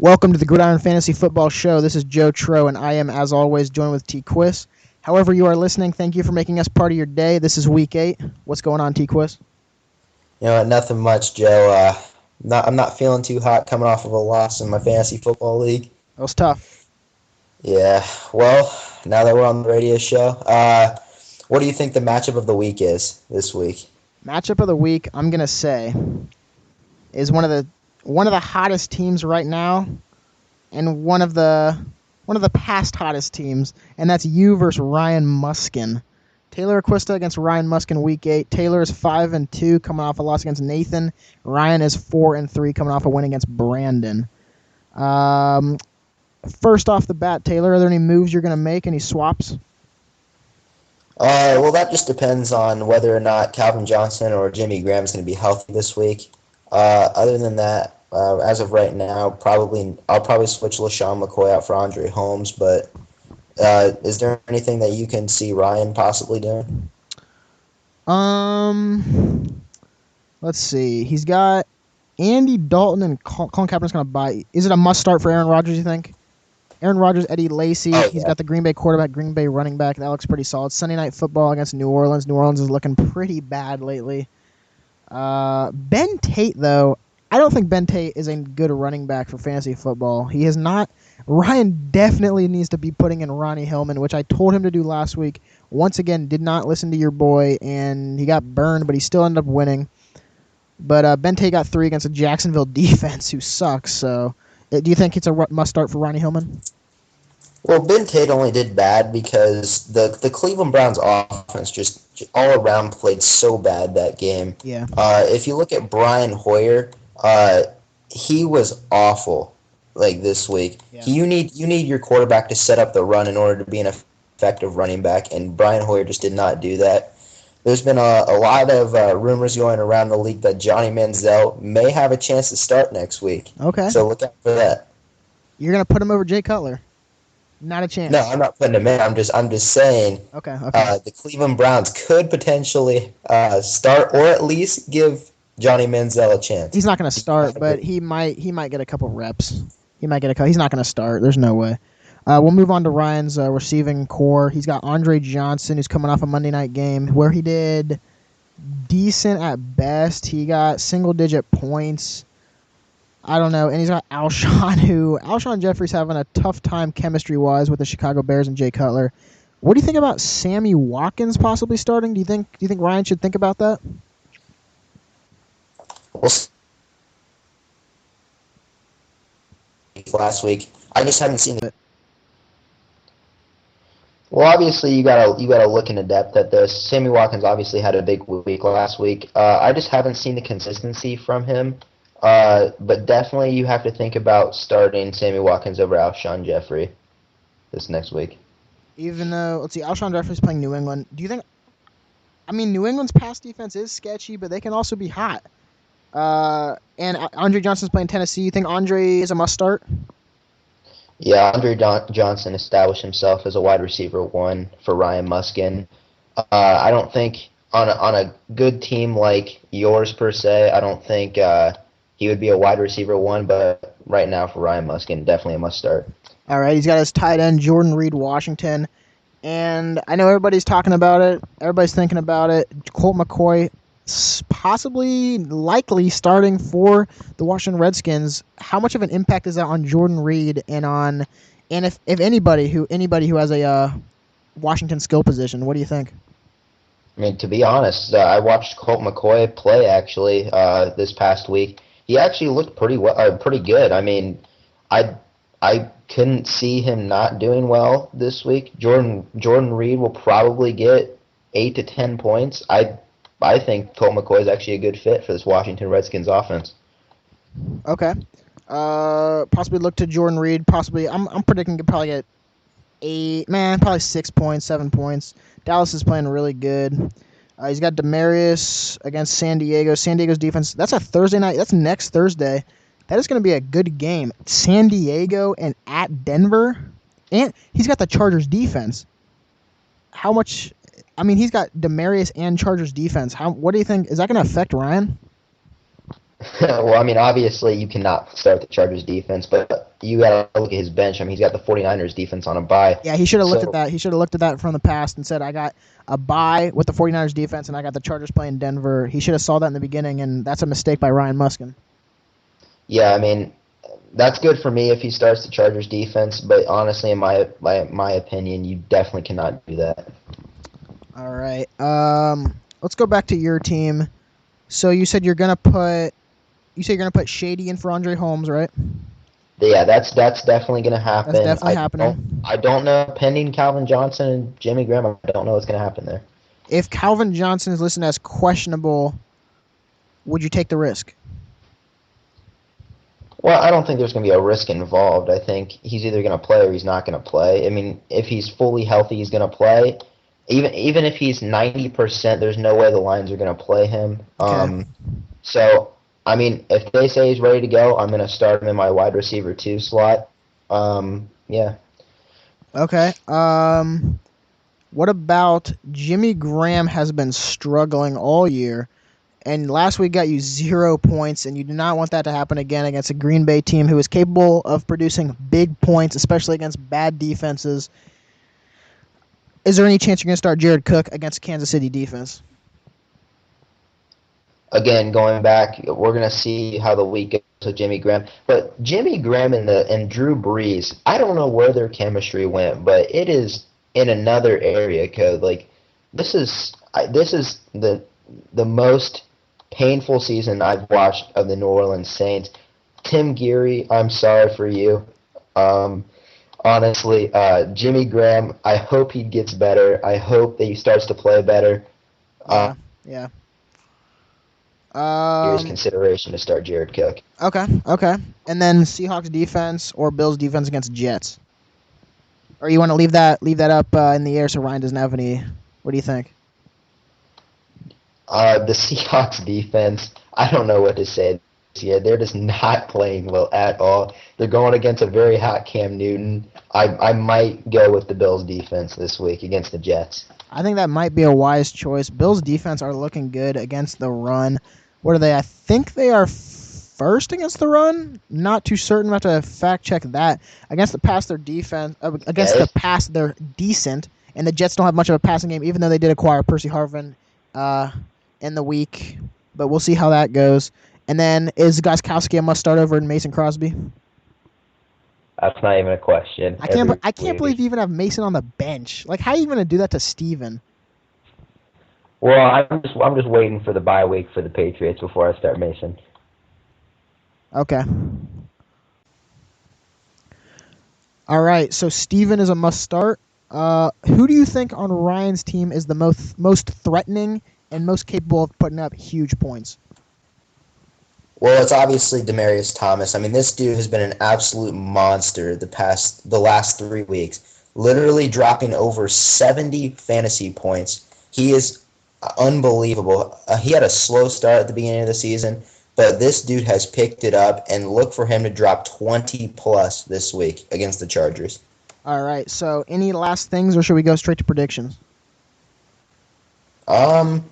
Welcome to the Gridiron Fantasy Football Show. This is Joe Tro, and I am, as always, joined with T. Quis. However you are listening, thank you for making us part of your day. This is Week 8. What's going on, T. Quis? Nothing much, Joe. I'm not feeling too hot coming off of a loss in my fantasy football league. That was tough. Yeah, well, now that we're on the radio show, what do you think the matchup of the week is this week? Matchup of the week, I'm going to say, is one of the hottest teams right now, and one of the past hottest teams, and that's you versus Ryan Muskin. Taylor Acquista against Ryan Muskin Week 8. Taylor is 5-2 coming off a loss against Nathan. Ryan is 4-3 coming off a win against Brandon. First off the bat, Taylor, are there any moves you're going to make? Any swaps? Well, that just depends on whether or not Calvin Johnson or Jimmy Graham is going to be healthy this week. Other than that, as of right now, I'll probably switch LaShawn McCoy out for Andre Holmes, but is there anything that you can see Ryan possibly doing? Let's see. He's got Andy Dalton and Colin Kaepernick's going to buy. Is it a must start for Aaron Rodgers, you think? Aaron Rodgers, Eddie Lacy. Oh, He's yeah. got the Green Bay quarterback, Green Bay running back. That looks pretty solid. Sunday Night Football against New Orleans. New Orleans is looking pretty bad lately. Ben Tate, though, I don't think Ben Tate is a good running back for fantasy football. He is not. Ryan definitely needs to be putting in Ronnie Hillman, which I told him to do last week. Once again, did not listen to your boy, and he got burned, but he still ended up winning. But Ben Tate got 3 against a Jacksonville defense who sucks. So, do you think it's a must start for Ronnie Hillman? Well, Ben Tate only did bad because the Cleveland Browns offense just all around played so bad that game. Yeah. If you look at Brian Hoyer, he was awful this week. Yeah. You need your quarterback to set up the run in order to be an effective running back, and Brian Hoyer just did not do that. There's been a lot of rumors going around the league that Johnny Manziel may have a chance to start next week. Okay. So look out for that. You're going to put him over Jay Cutler? Not a chance. No, I'm not putting him in. I'm just saying. Okay. The Cleveland Browns could potentially start or at least give Johnny Manziel a chance. He's not going to start, but he might get a couple reps. He might get a couple. He's not going to start. There's no way. We'll move on to Ryan's receiving core. He's got Andre Johnson, who's coming off a Monday night game where he did decent at best. He got single-digit points. I don't know. And he's got Alshon Jeffrey's having a tough time chemistry-wise with the Chicago Bears and Jay Cutler. What do you think about Sammy Watkins possibly starting? Do you think Ryan should think about that? Last week, I just haven't seen it. Well, obviously you gotta look into depth at this. Sammy Watkins obviously had a big week last week. I just haven't seen the consistency from him. But definitely you have to think about starting Sammy Watkins over Alshon Jeffrey this next week. Even though, let's see, Alshon Jeffrey's playing New England. Do you think? I mean, New England's pass defense is sketchy, but they can also be hot. And Andre Johnson's playing Tennessee. You think Andre is a must start? Yeah, Andre Johnson established himself as a wide receiver 1 for Ryan Muskin. I don't think on a good team like yours per se, I don't think he would be a wide receiver 1, but right now for Ryan Muskin, definitely a must start. All right, he's got his tight end Jordan Reed Washington, and I know everybody's talking about it. Everybody's thinking about it. Colt McCoy likely starting for the Washington Redskins. How much of an impact is that on Jordan Reed and if anybody who has a Washington skill position? What do you think? I mean, to be honest, I watched Colt McCoy play actually this past week. He actually looked pretty good. I mean, I couldn't see him not doing well this week. Jordan Reed will probably get 8 to 10 points. I think Colt McCoy is actually a good fit for this Washington Redskins offense. Okay. Possibly look to Jordan Reed. Possibly, I'm predicting he'll probably get probably 6 points, 7 points. Dallas is playing really good. He's got Demarius against San Diego. San Diego's defense, that's a Thursday night. That's next Thursday. That is going to be a good game. San Diego and at Denver. And he's got the Chargers defense. How much... I mean, he's got Demarius and Chargers defense. What do you think? Is that going to affect Ryan? Well, I mean, obviously you cannot start the Chargers defense, but you got to look at his bench. I mean, he's got the 49ers defense on a bye. Yeah, he should have looked at So, that. He should have looked at that from the past and said, I got a bye with the 49ers defense and I got the Chargers playing Denver. He should have saw that in the beginning, and that's a mistake by Ryan Muskin. yeah, I mean, that's good for me if he starts the Chargers defense, but honestly, in my opinion, you definitely cannot do that. All right. Let's go back to your team. So you said you're gonna put Shady in for Andre Holmes, right? Yeah, that's definitely going to happen. That's definitely happening. I don't know, pending Calvin Johnson and Jimmy Graham, I don't know what's going to happen there. If Calvin Johnson is listed as questionable, would you take the risk? Well, I don't think there's going to be a risk involved. I think he's either going to play or he's not going to play. I mean, if he's fully healthy, he's going to play. Even if he's 90%, there's no way the Lions are going to play him. Okay. So, I mean, if they say he's ready to go, I'm going to start him in my wide receiver 2 slot. Yeah. Okay. What about Jimmy Graham has been struggling all year, and last week got you 0 points, and you do not want that to happen again against a Green Bay team who is capable of producing big points, especially against bad defenses. Is there any chance you're going to start Jared Cook against Kansas City defense? Again, going back, we're going to see how the week goes with Jimmy Graham. But Jimmy Graham and Drew Brees, I don't know where their chemistry went, but it is in another area code. Like, this is the most painful season I've watched of the New Orleans Saints. Tim Geary, I'm sorry for you. Honestly, Jimmy Graham, I hope he gets better. I hope that he starts to play better. Yeah. Here's consideration to start Jared Cook. Okay. And then Seahawks defense or Bills defense against Jets? Or you want to leave that up in the air so Ryan doesn't have any? What do you think? The Seahawks defense, I don't know what to say. Yeah, they're just not playing well at all. They're going against a very hot Cam Newton. I might go with the Bills defense this week against the Jets. I think that might be a wise choice. Bills defense are looking good against the run. What are they? I think they are first against the run. Not too certain. I have to fact check that. Against the pass, their defense. Against the pass, they're decent. And the Jets don't have much of a passing game, even though they did acquire Percy Harvin in the week. But we'll see how that goes. And then is Gostkowski a must start over Mason Crosby? That's not even a question. I can't believe you even have Mason on the bench. Like, how are you going to do that to Steven? Well, I'm just waiting for the bye week for the Patriots before I start Mason. Okay. All right, so Steven is a must start. Who do you think on Ryan's team is the most threatening and most capable of putting up huge points? Well, it's obviously Demaryius Thomas. I mean, this dude has been an absolute monster the last 3 weeks, literally dropping over 70 fantasy points. He is unbelievable. He had a slow start at the beginning of the season, but this dude has picked it up, and look for him to drop 20-plus this week against the Chargers. All right, so any last things, or should we go straight to predictions? Well,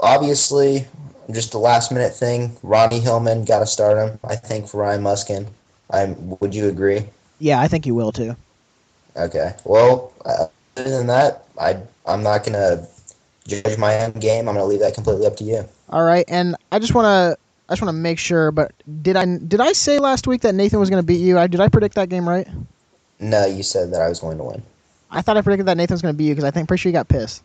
obviously, just a last-minute thing. Ronnie Hillman, got to start him, I think, for Ryan Muskin. Would you agree? Yeah, I think you will, too. Okay. Well, other than that, I'm not going to judge my own game. I'm going to leave that completely up to you. All right, and I just want to make sure, but did I say last week that Nathan was going to beat you? Did I predict that game right? No, you said that I was going to win. I thought I predicted that Nathan was going to beat you because I think pretty sure you got pissed.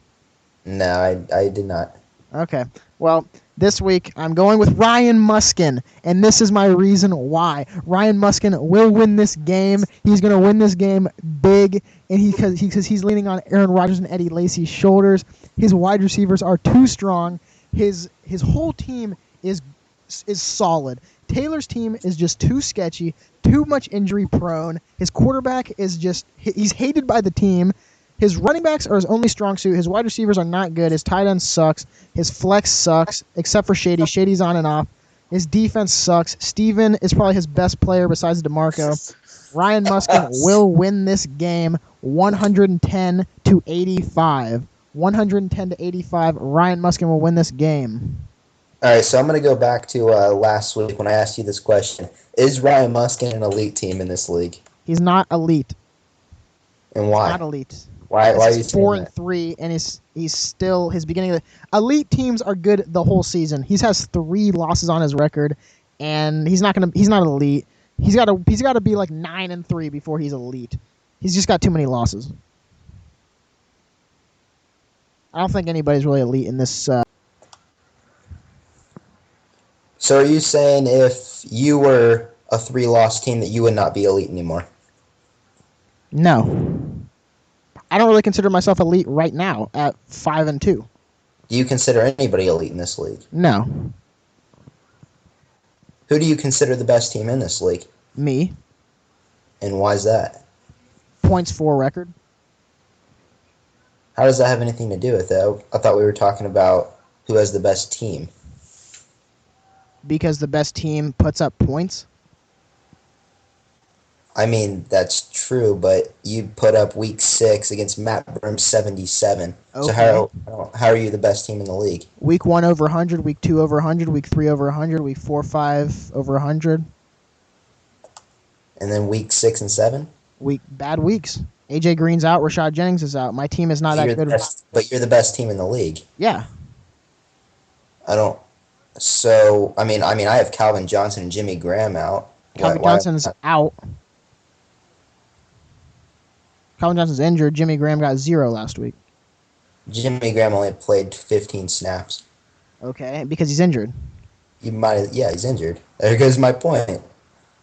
No, I did not. Okay. Well, this week I'm going with Ryan Muskin, and this is my reason why. Ryan Muskin will win this game. He's going to win this game big, and because he's leaning on Aaron Rodgers and Eddie Lacy's shoulders. His wide receivers are too strong. His whole team is solid. Taylor's team is just too sketchy, too much injury prone. His quarterback is he's hated by the team. His running backs are his only strong suit. His wide receivers are not good. His tight end sucks. His flex sucks, except for Shady. Shady's on and off. His defense sucks. Steven is probably his best player besides DeMarco. Ryan Muskin will win this game 110-85. 110-85. Ryan Muskin will win this game. All right, so I'm going to go back to last week when I asked you this question. Is Ryan Muskin an elite team in this league? He's not elite. And He's why? not elite. Why This are is you saying 4-3, and he's still his beginning of the elite teams are good the whole season. He has 3 losses on his record, and he's not elite. He's got to be like 9-3 before he's elite. He's just got too many losses. I don't think anybody's really elite in this. So are you saying if you were a 3-loss team that you would not be elite anymore? No, I don't really consider myself elite right now at 5-2. Do you consider anybody elite in this league? No, Who do you consider the best team in this league? me. And why is that? Points for record. How does that have anything to do with it? I thought we were talking about who has the best team. Because the best team puts up points. I mean, that's true, but you put up week 6 against Matt Broom's 77. Okay. So how are you the best team in the league? Week 1 over 100, week 2 over 100, week 3 over 100, week 4, 5 over 100. And then week 6 and 7? Bad weeks. AJ Green's out, Rashad Jennings is out. My team is not that good. But you're the best team in the league. Yeah. So I mean, I have Calvin Johnson and Jimmy Graham out. Calvin Johnson's out. Calvin Johnson's injured. Jimmy Graham got 0 last week. Jimmy Graham only played 15 snaps. Okay, because he's injured. He's injured. There goes my point.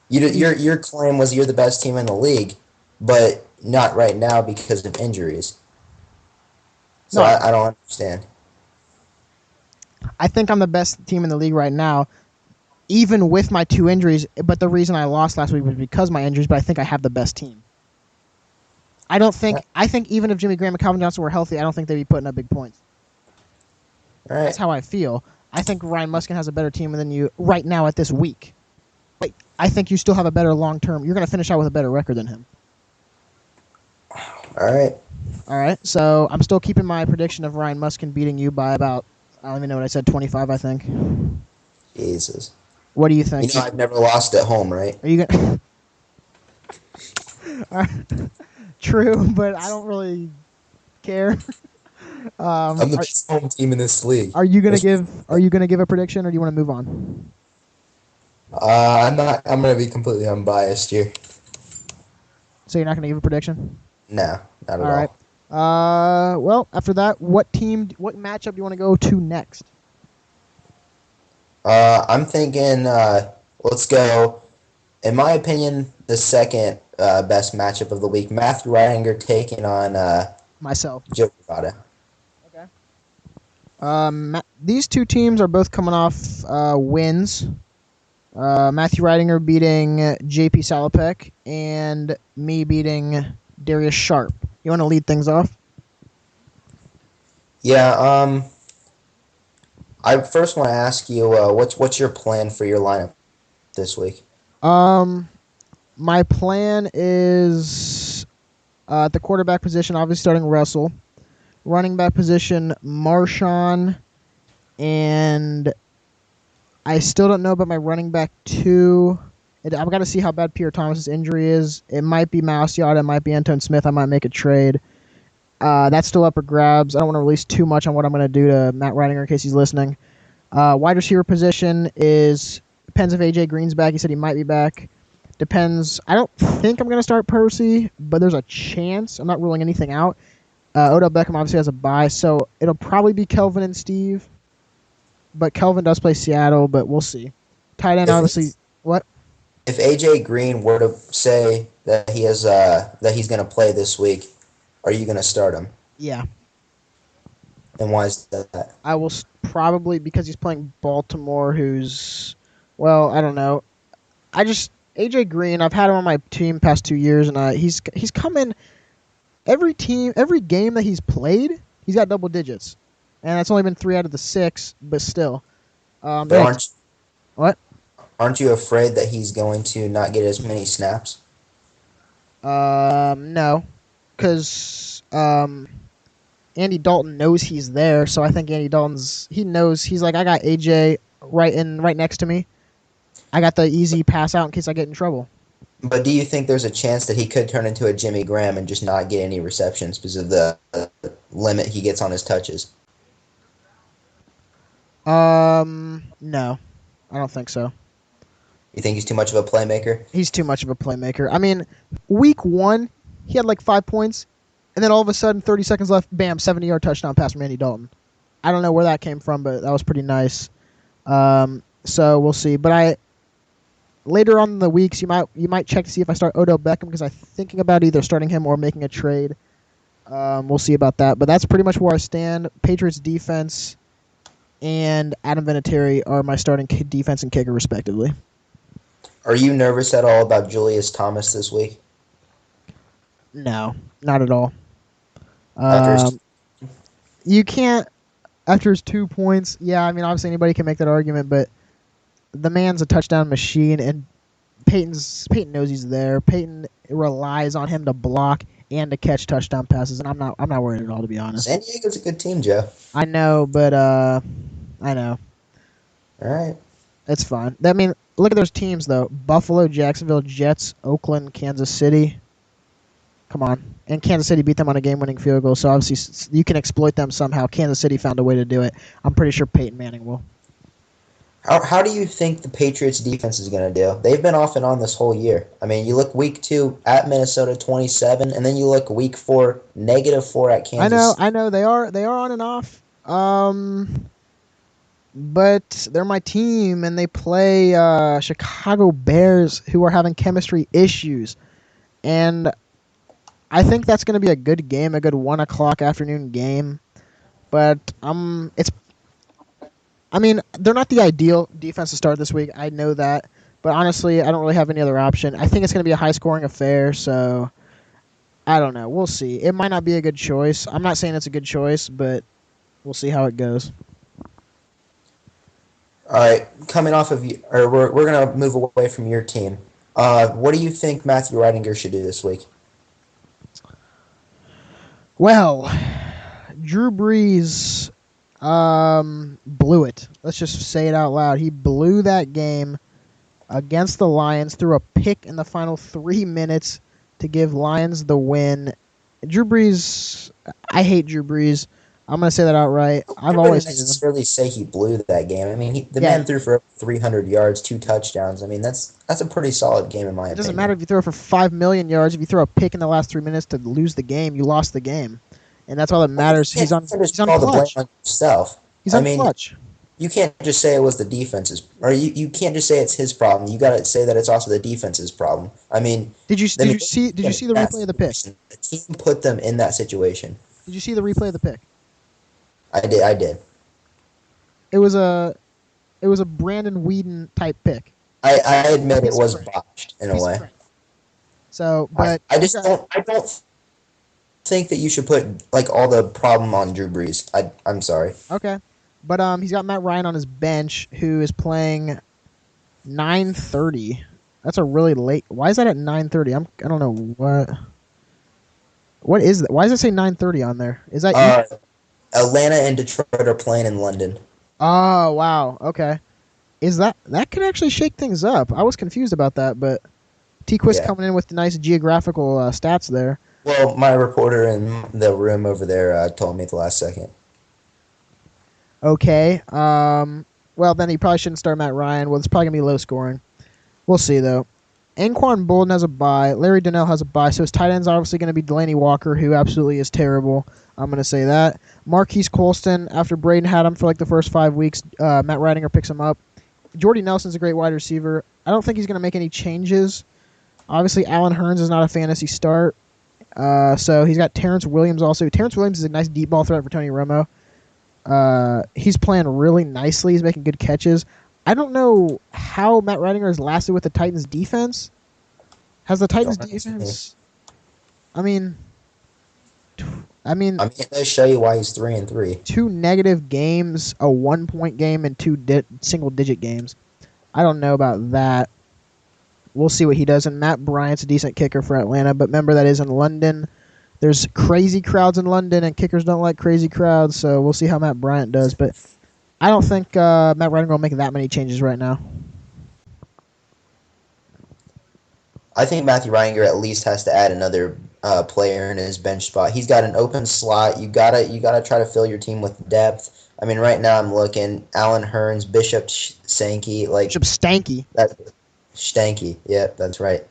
Your claim was you're the best team in the league, but not right now because of injuries. So No. I don't understand. I think I'm the best team in the league right now, even with my 2 injuries. But the reason I lost last week was because of my injuries. But I think I have the best team. I think even if Jimmy Graham and Calvin Johnson were healthy, I don't think they'd be putting up big points. All right. That's how I feel. I think Ryan Muskin has a better team than you right now at this week. But I think you still have a better long-term. You're going to finish out with a better record than him. All right. All right. So I'm still keeping my prediction of Ryan Muskin beating you by about, I don't even know what I said, 25, I think. Jesus. What do you think? I've never lost at home, right? Are you going to... True, but I don't really care. I'm the best home team in this league. Are you gonna give a prediction, or do you want to move on? I'm not. I'm gonna be completely unbiased here. So you're not gonna give a prediction? No, not at all. All right. Well, after that, what matchup do you want to go to next? I'm thinking. Let's go. In my opinion, the second best matchup of the week: Matthew Ridinger taking on Myself. Joe Bravada. Okay. These 2 teams are both coming off wins. Matthew Ridinger beating J.P. Salopek and me beating Darius Sharp. You want to lead things off? Yeah. I first want to ask you, what's your plan for your lineup this week? My plan is at the quarterback position, obviously starting Russell. Running back position, Marshawn. And I still don't know about my running back 2. I've got to see how bad Pierre Thomas's injury is. It might be Mausiata, it might be Anton Smith. I might make a trade. That's still up for grabs. I don't want to release too much on what I'm going to do to Matt Ridinger in case he's listening. Wide receiver position depends if AJ Green's back. He said he might be back. Depends. I don't think I'm going to start Percy, but there's a chance. I'm not ruling anything out. Odell Beckham obviously has a bye, so it'll probably be Kelvin and Steve. But Kelvin does play Seattle, but we'll see. Tight end, obviously. What? If AJ Green were to say that he's going to play this week, are you going to start him? Yeah. And why is that? I will probably, because he's playing Baltimore, who's, well, I don't know. AJ Green, I've had him on my team past 2 years, and he's come in every game that he's played, he's got double digits. And that's only been 3 out of the 6, but still. But what? Aren't you afraid that he's going to not get as many snaps? No. Because Andy Dalton knows he's there, so I think Andy he knows he's like, I got AJ right next to me. I got the easy pass out in case I get in trouble. But do you think there's a chance that he could turn into a Jimmy Graham and just not get any receptions because of the limit he gets on his touches? No, I don't think so. You think he's too much of a playmaker? He's too much of a playmaker. I mean, week 1, he had like 5 points, and then all of a sudden, 30 seconds left, bam, 70-yard touchdown pass from Andy Dalton. I don't know where that came from, but that was pretty nice. So we'll see. But later on in the weeks, you might check to see if I start Odell Beckham because I'm thinking about either starting him or making a trade. We'll see about that. But that's pretty much where I stand. Patriots defense and Adam Vinatieri are my starting defense and kicker, respectively. Are you nervous at all about Julius Thomas this week? No, not at all. After You can't, after his 2 points, yeah, I mean, obviously anybody can make that argument, but the man's a touchdown machine, and Peyton knows he's there. Peyton relies on him to block and to catch touchdown passes, and I'm not worried at all, to be honest. San Diego's a good team, Joe. I know, but I know. All right. It's fine. I mean, look at those teams, though. Buffalo, Jacksonville, Jets, Oakland, Kansas City. Come on. And Kansas City beat them on a game-winning field goal, so obviously you can exploit them somehow. Kansas City found a way to do it. I'm pretty sure Peyton Manning will. How do you think the Patriots defense is going to do? They've been off and on this whole year. I mean, you look week 2 at Minnesota 27, and then you look week 4 -4 at Kansas. I know they are on and off. But they're my team, and they play Chicago Bears, who are having chemistry issues, and I think that's going to be a good game, a good 1 o'clock afternoon game. But they're not the ideal defense to start this week. I know that. But honestly, I don't really have any other option. I think it's going to be a high-scoring affair, so I don't know. We'll see. It might not be a good choice. I'm not saying it's a good choice, but we'll see how it goes. All right, coming off of you, or we're going to move away from your team. What do you think Matthew Reidinger should do this week? Well, Drew Brees blew it. Let's just say it out loud. He blew that game against the Lions, threw a pick in the final 3 minutes to give Lions the win. Drew Brees, I hate Drew Brees. I'm going to say that outright. I've always hated him. Necessarily say he blew that game. I mean, the man threw for 300 yards, 2 touchdowns. I mean, that's a pretty solid game in my opinion. It doesn't matter if you throw for 5 million yards. If you throw a pick in the last 3 minutes to lose the game, you lost the game. And that's all that matters. He's on clutch. He's on clutch. You can't just say it was the defense's, or you can't just say it's his problem. You got to say that it's also the defense's problem. I mean, did you see the replay of the pick? The team put them in that situation. Did you see the replay of the pick? I did. It was a Brandon Whedon type pick. I admit it was botched in a way. So, but I don't think that you should put like all the problem on Drew Brees. I'm sorry. Okay, but he's got Matt Ryan on his bench, who is playing 9:30. That's a really late. Why is that at 9:30? I don't know what. What is that? Why does it say 9:30 on there? Is that Atlanta and Detroit are playing in London. Oh wow. Okay. Is that could actually shake things up? I was confused about that, but Quis coming in with the nice geographical stats there. Well, my reporter in the room over there told me at the last second. Okay. Well, then he probably shouldn't start Matt Ryan. Well, it's probably going to be low scoring. We'll see, though. Anquan Bolden has a bye. Larry Donnell has a bye. So his tight end's obviously going to be Delaney Walker, who absolutely is terrible. I'm going to say that. Marquise Colston, after Braden had him for like the first 5 weeks, Matt Reidinger picks him up. Jordy Nelson's a great wide receiver. I don't think he's going to make any changes. Obviously, Alan Hearns is not a fantasy start. So he's got Terrence Williams also. Terrence Williams is a nice deep ball threat for Tony Romo. He's playing really nicely. He's making good catches. I don't know how Matt Reidinger has lasted with the Titans defense. Has the Titans defense? I mean, I'm going to show you why he's 3-3. 2 negative games, a 1-point game, and 2 single-digit games. I don't know about that. We'll see what he does. And Matt Bryant's a decent kicker for Atlanta, but remember that is in London. There's crazy crowds in London, and kickers don't like crazy crowds, so we'll see how Matt Bryant does. But I don't think Matt Bryant will make that many changes right now. I think Matthew Reininger at least has to add another player in his bench spot. He's got an open slot. You gotta try to fill your team with depth. I mean, right now I'm looking Alan Hearns, Bishop Sankey, like Bishop Stanky. Stanky. Yeah, that's right.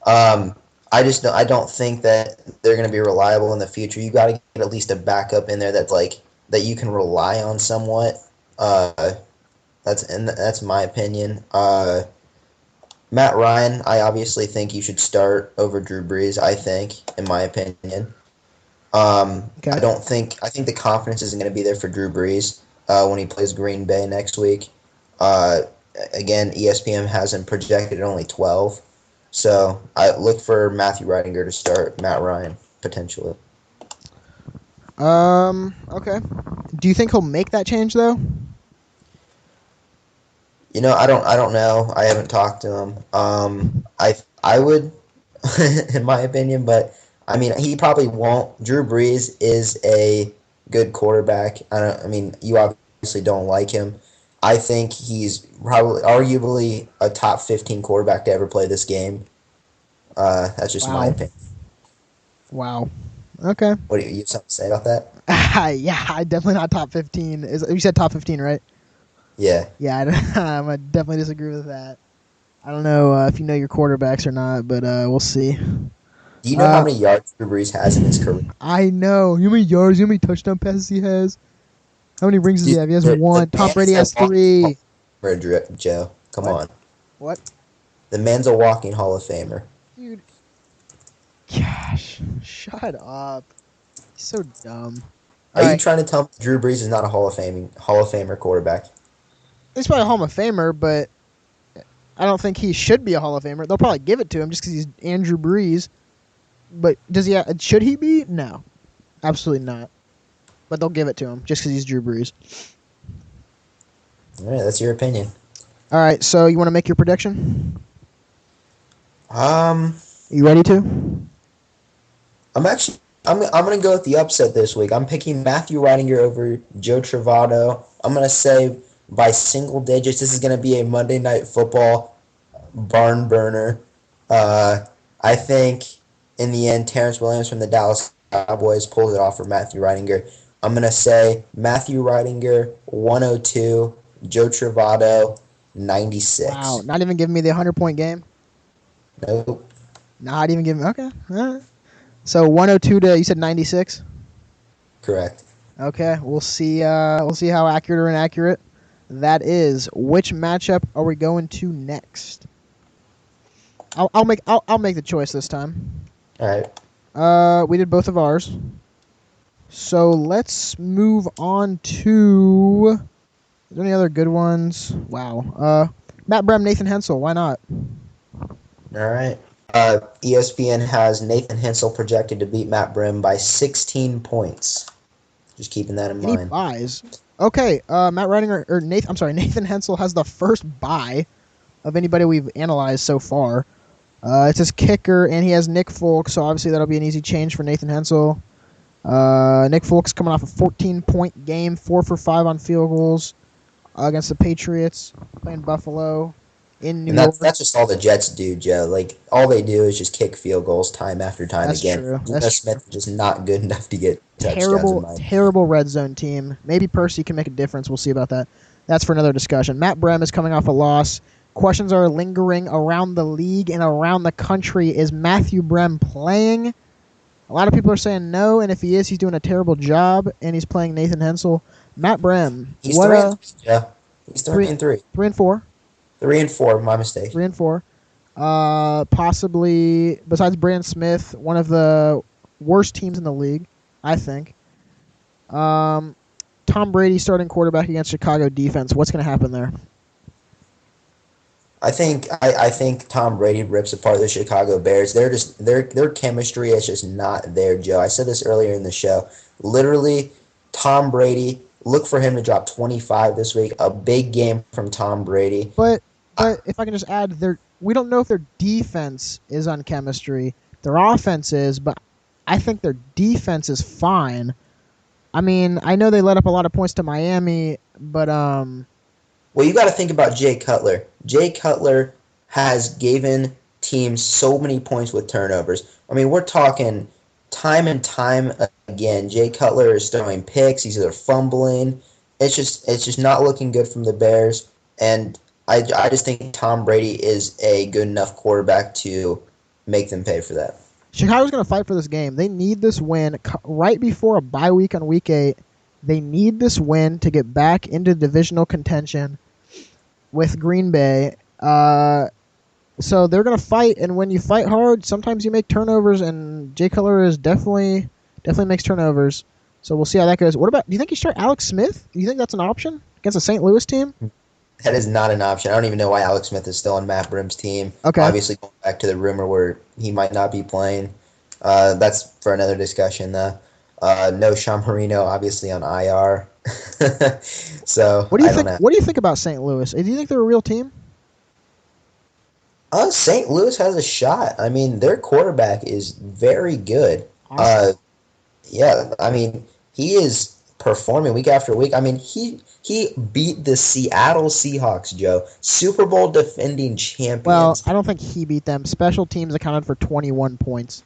I don't think that they're going to be reliable in the future. You got to get at least a backup in there that you can rely on somewhat. That's my opinion. Matt Ryan, I obviously think you should start over Drew Brees. I think, in my opinion. Okay. I think the confidence isn't going to be there for Drew Brees when he plays Green Bay next week. Again, ESPN has him projected at only 12. So I look for Matthew Reininger to start Matt Ryan, potentially. Okay. Do you think he'll make that change, though? You know, I don't know. I haven't talked to him. I would, in my opinion, but I mean, he probably won't. Drew Brees is a good quarterback. I mean, you obviously don't like him. I think he's probably arguably a top 15 quarterback to ever play this game. That's just my opinion. Wow. Okay. What do you have something to say about that? Yeah, I definitely not top 15. You said top 15, right? Yeah. Yeah, I definitely disagree with that. I don't know if you know your quarterbacks or not, but we'll see. Do you know how many yards Drew Brees has in his career? I know. You know how many yards, you know how many touchdown passes he has? How many rings does he have? He has 1. Tom Brady has 3. Joe, come on. What? The man's a walking Hall of Famer. Dude. Gosh, shut up. He's so dumb. Are you trying to tell me Drew Brees is not a Hall of Famer quarterback? He's probably a Hall of Famer, but I don't think he should be a Hall of Famer. They'll probably give it to him just because he's Andrew Brees. But should he be? No, absolutely not. But they'll give it to him just because he's Drew Brees. All right, that's your opinion. All right, so you want to make your prediction? You ready to? I'm gonna go with the upset this week. I'm picking Matthew Reininger over Joe Travado. I'm gonna say by single digits. This is gonna be a Monday Night Football barn burner. I think in the end, Terrence Williams from the Dallas Cowboys pulls it off for Matthew Reininger. I'm going to say Matthew Reininger, 102, Joe Travado, 96. Wow, not even giving me the 100-point game? Nope. Not even giving me... Okay, all right. So 102 to, you said 96? Correct. Okay, we'll see how accurate or inaccurate that is. Which matchup are we going to next? I'll make the choice this time. All right. We did both of ours. So let's move on to... Is there any other good ones? Wow. Matt Brem, Nathan Hensel. Why not? All right. ESPN has Nathan Hensel projected to beat Matt Brem by 16 points. Just keeping that in mind. Any buys? Okay. Matt Reininger or Nathan Hensel has the first buy of anybody we've analyzed so far. It's his kicker, and he has Nick Folk, so obviously that'll be an easy change for Nathan Hensel. Nick Folk's coming off a 14-point game, 4 for 5 on field goals against the Patriots, playing Buffalo in New York. That's just all the Jets do, Joe. Like, all they do is just kick field goals time after time again. True. Geno Smith is just not good enough to get touchdowns. Terrible red zone team. Maybe Percy can make a difference. We'll see about that. That's for another discussion. Matt Brem is coming off a loss. Questions are lingering around the league and around the country. Is Matthew Brem playing? A lot of people are saying no, and if he is, he's doing a terrible job, and he's playing Nathan Hensel. Matt Brem. He's 3-3. Yeah, he's 3-3. 3-4. 3-4. My mistake. 3-4. Possibly, besides Brandon Smith, one of the worst teams in the league, I think. Tom Brady starting quarterback against Chicago defense. What's going to happen there? I think Tom Brady rips apart the Chicago Bears. Their chemistry is just not there, Joe. I said this earlier in the show. Literally, Tom Brady, look for him to drop 25 this week. A big game from Tom Brady. But if I can just add, we don't know if their defense is on chemistry. Their offense is, but I think their defense is fine. I mean, I know they let up a lot of points to Miami, but Well, you got to think about Jay Cutler. Jay Cutler has given teams so many points with turnovers. I mean, we're talking time and time again. Jay Cutler is throwing picks. He's either fumbling. It's just not looking good from the Bears. And I just think Tom Brady is a good enough quarterback to make them pay for that. Chicago's going to fight for this game. They need this win right before a bye week on week 8. They need this win to get back into divisional contention with Green Bay. So they're going to fight, and when you fight hard, sometimes you make turnovers, and Jay Cutler is definitely makes turnovers. So we'll see how that goes. What about, do you think you start Alex Smith? Do you think that's an option against a St. Louis team? That is not an option. I don't even know why Alex Smith is still on Matt Brim's team. Okay. Obviously, going back to the rumor where he might not be playing. That's for another discussion, though. No Sean Marino, obviously, on IR. So, What do you I don't think? know. What do you think about St. Louis? Do you think they're a real team? St. Louis has a shot. I mean, their quarterback is very good. Awesome. Yeah, I mean, he is performing week after week. I mean, he beat the Seattle Seahawks, Joe, Super Bowl defending Well, champions. I don't think he beat them. Special teams accounted for 21 points,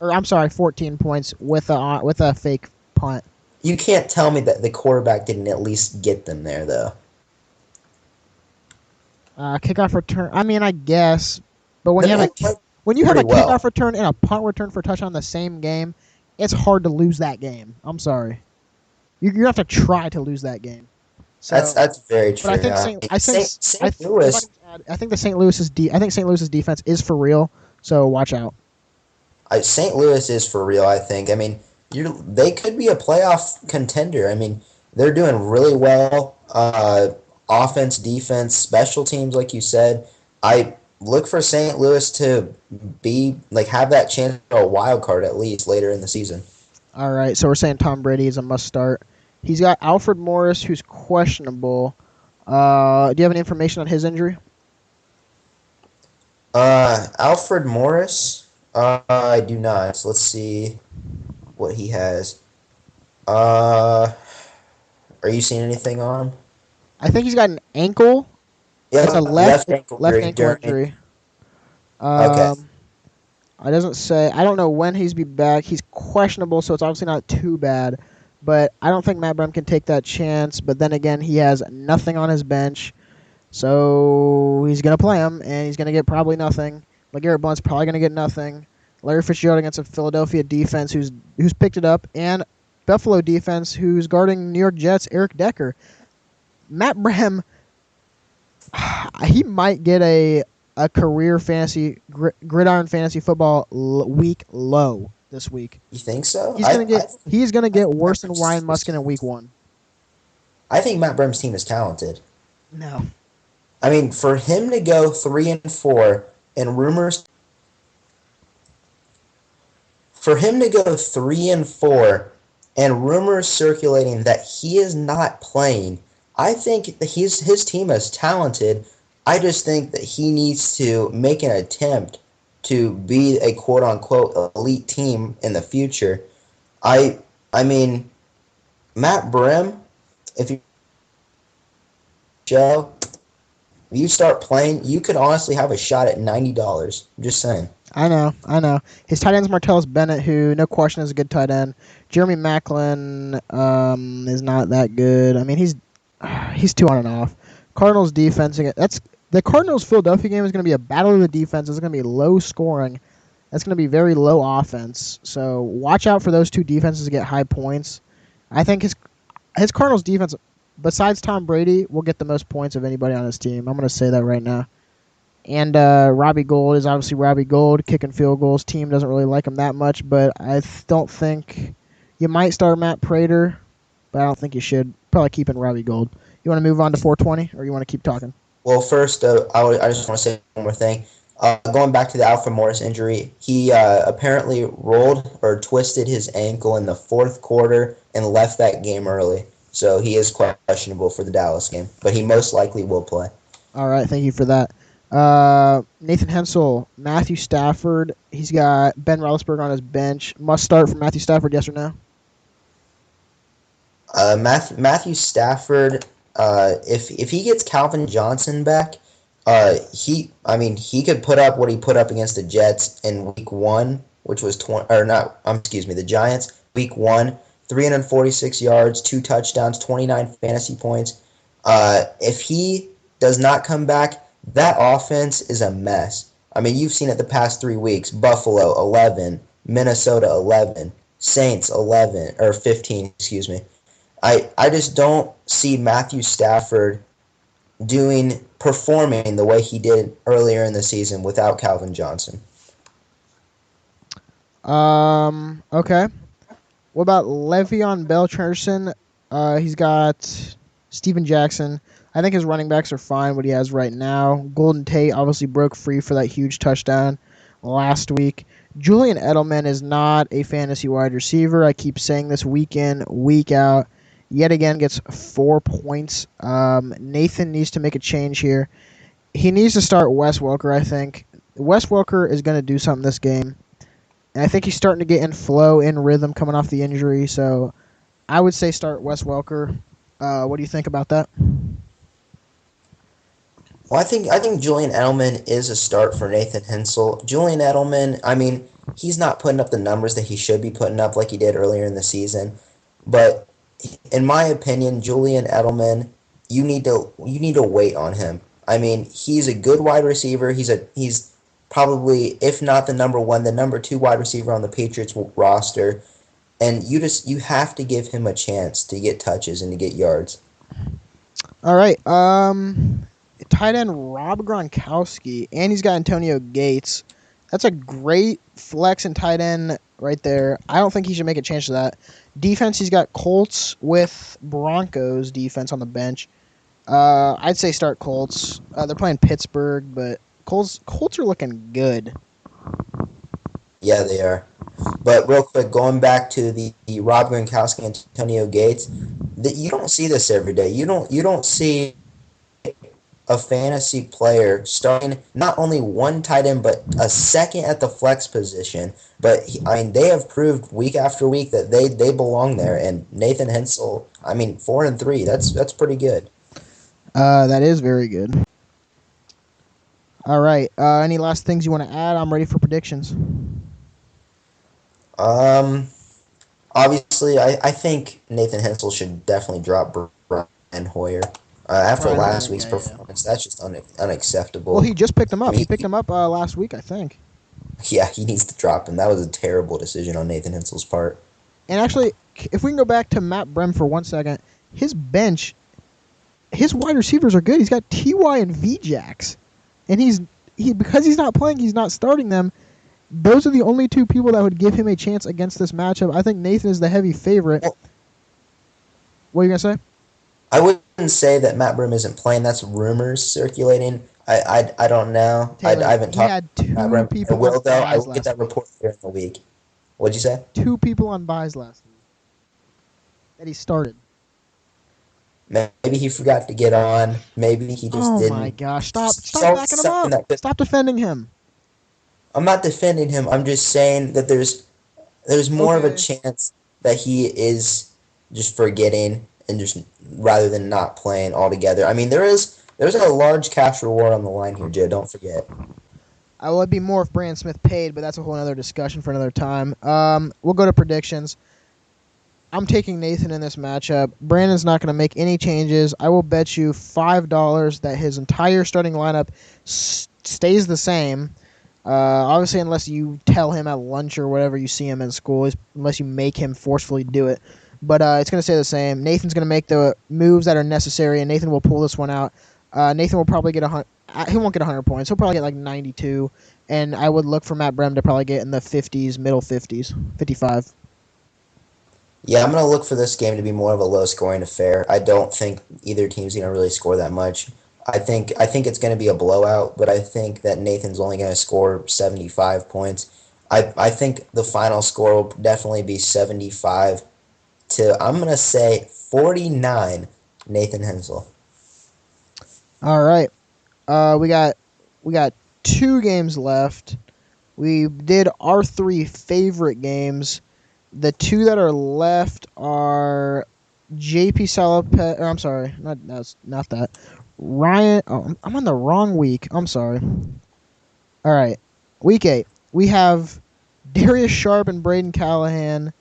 or I'm sorry, 14 points with a fake punt. You can't tell me that the quarterback didn't at least get them there, though. Kickoff return. I mean, I guess, but when They you have played when you have a pretty well. kickoff return and a punt return for a touchdown in the same game, it's hard to lose that game. I'm sorry, you have to try to lose that game. So, That's very true. but I think St. Louis. I think St. Louis's defense is for real. So watch out. St. Louis is for real. I think. I mean, they could be a playoff contender. I mean, they're doing really well. Offense, defense, special teams, like you said. I look for St. Louis to be have that chance for a wild card at least later in the season. All right, so we're saying Tom Brady is a must start. He's got Alfred Morris, who's questionable. Do you have any information on his injury? Alfred Morris. I do not. So let's see what he has. Are you seeing anything on him? I think he's got an ankle. Yeah, It's a left ankle during- injury. Okay. It doesn't say. I don't know when he's be back. He's questionable, so it's obviously not too bad. But I don't think Matt Brem can take that chance. But then again, he has nothing on his bench, so he's gonna play him, and he's gonna get probably nothing. LeGarrette Blount's probably gonna get nothing. Larry Fitzgerald against a Philadelphia defense who's picked it up, and Buffalo defense who's guarding New York Jets Eric Decker. Matt Brem, he might get a career fantasy gridiron fantasy football week low this week. You think so? He's gonna get worse than Ryan Muskin in week 1. I think Matt Brem's team is talented. No. I mean, for him to go 3-4, and rumors circulating that he is not playing, I think that his team is talented. I just think that he needs to make an attempt to be a quote-unquote elite team in the future. I mean, Matt Brem, if you start playing, you could honestly have a shot at $90. I'm just saying. I know. His tight end's Martellus Bennett, who no question is a good tight end. Jeremy Maclin is not that good. I mean, he's too on and off. Cardinals defense, the Cardinals Philadelphia game is going to be a battle of the defense. It's going to be low scoring. That's going to be very low offense. So watch out for those two defenses to get high points. I think his Cardinals defense, besides Tom Brady, will get the most points of anybody on his team. I'm going to say that right now. And Robbie Gould is obviously Robbie Gould, kicking field goals. Team doesn't really like him that much, but I don't think you might start Matt Prater, but I don't think you should. Probably keeping Robbie Gould. You want to move on to 420, or you want to keep talking? Well, first, I just want to say one more thing. Going back to the Alfred Morris injury, he apparently rolled or twisted his ankle in the fourth quarter and left that game early. So he is questionable for the Dallas game, but he most likely will play. All right, thank you for that. Nathan Hensel, Matthew Stafford. He's got Ben Roethlisberger on his bench. Must start for Matthew Stafford, yes or no? Matthew Stafford, if he gets Calvin Johnson back, he could put up what he put up against the Jets in Week 1, which was the Giants, Week 1, 346 yards, 2 touchdowns, 29 fantasy points. If he does not come back, that offense is a mess. I mean, you've seen it the past 3 weeks. Buffalo 11, Minnesota 11, Saints 11 or 15, excuse me. I just don't see Matthew Stafford performing the way he did earlier in the season without Calvin Johnson. Okay. What about Le'Veon Bell Cherson? He's got Steven Jackson. I think his running backs are fine what he has right now. Golden Tate obviously broke free for that huge touchdown last week. Julian Edelman is not a fantasy wide receiver. I keep saying this week in, week out. Yet again gets 4 points. Nathan needs to make a change here. He needs to start Wes Welker, I think. Wes Welker is going to do something this game. And I think he's starting to get in flow, in rhythm, coming off the injury. So I would say start Wes Welker. What do you think about that? Well, I think Julian Edelman is a start for Nathan Hensel. Julian Edelman, I mean, he's not putting up the numbers that he should be putting up like he did earlier in the season. But in my opinion, Julian Edelman, you need to wait on him. I mean, he's a good wide receiver. He's probably, if not the number one, the number 2 wide receiver on the Patriots roster. And you have to give him a chance to get touches and to get yards. All right. Tight end Rob Gronkowski, and he's got Antonio Gates. That's a great flex and tight end right there. I don't think he should make a change to that. Defense, he's got Colts with Broncos defense on the bench. I'd say start Colts. They're playing Pittsburgh, but Colts are looking good. Yeah, they are. But real quick, going back to the Rob Gronkowski and Antonio Gates, you don't see this every day. You don't see a fantasy player starting not only one tight end but a second at the flex position. But they have proved week after week that they belong there. And Nathan Hensel, 4-3. That's pretty good. That is very good. All right. Any last things you want to add? I'm ready for predictions. Obviously, I think Nathan Hensel should definitely drop Brian Hoyer. After Brian last Hoyer, week's yeah. performance, that's just unacceptable. Well, he just picked him up. I mean, He picked him up last week, I think. Yeah, he needs to drop him. That was a terrible decision on Nathan Hensel's part. And actually, if we can go back to Matt Brem for 1 second, his bench, his wide receivers are good. He's got Ty and Vjax, and because he's not playing, he's not starting them. Those are the only 2 people that would give him a chance against this matchup. I think Nathan is the heavy favorite. Well, what are you gonna say? I wouldn't say that Matt Brem isn't playing. That's rumors circulating. I don't know. Taylor, I haven't talked had to Matt Brem. people I will, on though. buys I will last get that week. report later in the week. What'd you say? 2 people on buys last week that he started. Maybe he forgot to get on. Maybe he just didn't. Oh my gosh! Stop backing him something up! Stop defending him. I'm not defending him. I'm just saying that there's more of a chance that he is just forgetting and just rather than not playing altogether. I mean, there's a large cash reward on the line here, Joe. Don't forget. I would be more if Brandon Smith paid, but that's a whole other discussion for another time. We'll go to predictions. I'm taking Nathan in this matchup. Brandon's not going to make any changes. I will bet you $5 that his entire starting lineup stays the same. Obviously, unless you tell him at lunch or whatever you see him in school, unless you make him forcefully do it. But it's going to stay the same. Nathan's going to make the moves that are necessary, and Nathan will pull this one out. Nathan will probably get he won't get 100 points. He'll probably get like 92, and I would look for Matt Brem to probably get in the 50s, middle 50s, 55. Yeah, I'm going to look for this game to be more of a low-scoring affair. I don't think either team's going to really score that much. I think it's going to be a blowout, but I think that Nathan's only going to score 75 points. I think the final score will definitely be 75 to, I'm going to say, 49 Nathan Hensel. All right. We got We got 2 games left. We did our 3 favorite games. The 2 that are left are JP Salapet. I'm sorry, not that. Ryan. Oh, I'm on the wrong week. I'm sorry. All right, week 8. We have Darius Sharp and Braden Callahan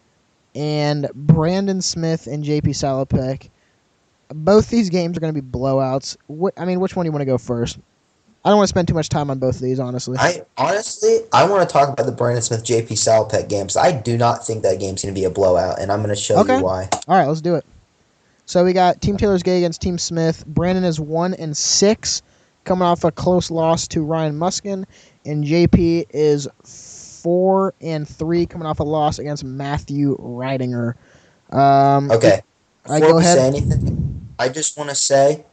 and Brandon Smith and JP Salapek. Both these games are going to be blowouts. Which one do you want to go first? I don't want to spend too much time on both of these, honestly. I want to talk about the Brandon Smith JP Salpet game because I do not think that game's going to be a blowout, and I'm going to show you why. All right, let's do it. So we got Team Taylor's Gay against Team Smith. Brandon is 1-6, coming off a close loss to Ryan Muskin, and JP is 4-3, coming off a loss against Matthew Reidinger. Okay. Go ahead. Say anything, I just want to say,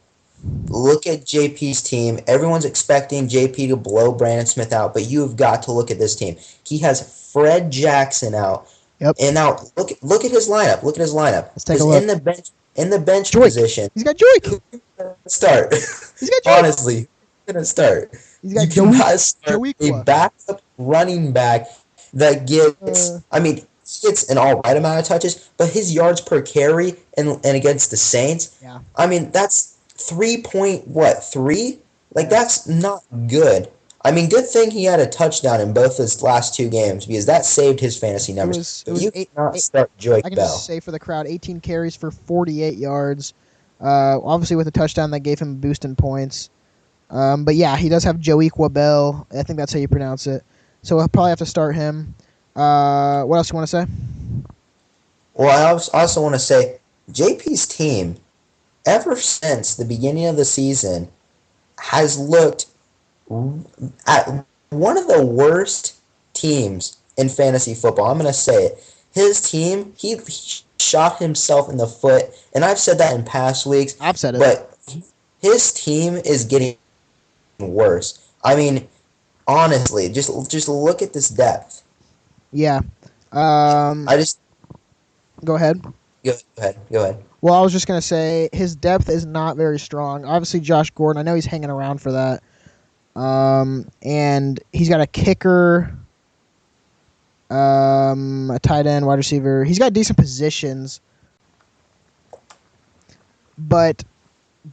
look at JP's team. Everyone's expecting JP to blow Brandon Smith out, but you have got to look at this team. He has Fred Jackson out. Yep. And now look at his lineup. Look at his lineup. Let's take a look. In the bench Joik. position. He's got Joik. Start. He's got Joik. Honestly, he's gonna start. He's got you cannot start Joik. a backup running back that gets. He gets an all right amount of touches, but his yards per carry and against the Saints. Yeah. That's 3.3? Like, that's not good. Good thing he had a touchdown in both his last 2 games because that saved his fantasy numbers. You cannot start Joik I can Bell. just say for the crowd, 18 carries for 48 yards. Obviously with a touchdown that gave him a boost in points. But yeah, he does have Joik Bell. I think that's how you pronounce it. So we'll probably have to start him. What else you want to say? Well, I also want to say JP's team, ever since the beginning of the season, has looked at one of the worst teams in fantasy football. I'm going to say it. His team, he shot himself in the foot, and I've said that in past weeks. I've said it. But his team is getting worse. Honestly, just look at this depth. Yeah. Go ahead. Go ahead. Well, I was just going to say his depth is not very strong. Obviously, Josh Gordon, I know he's hanging around for that. And he's got a kicker, a tight end, wide receiver. He's got decent positions. But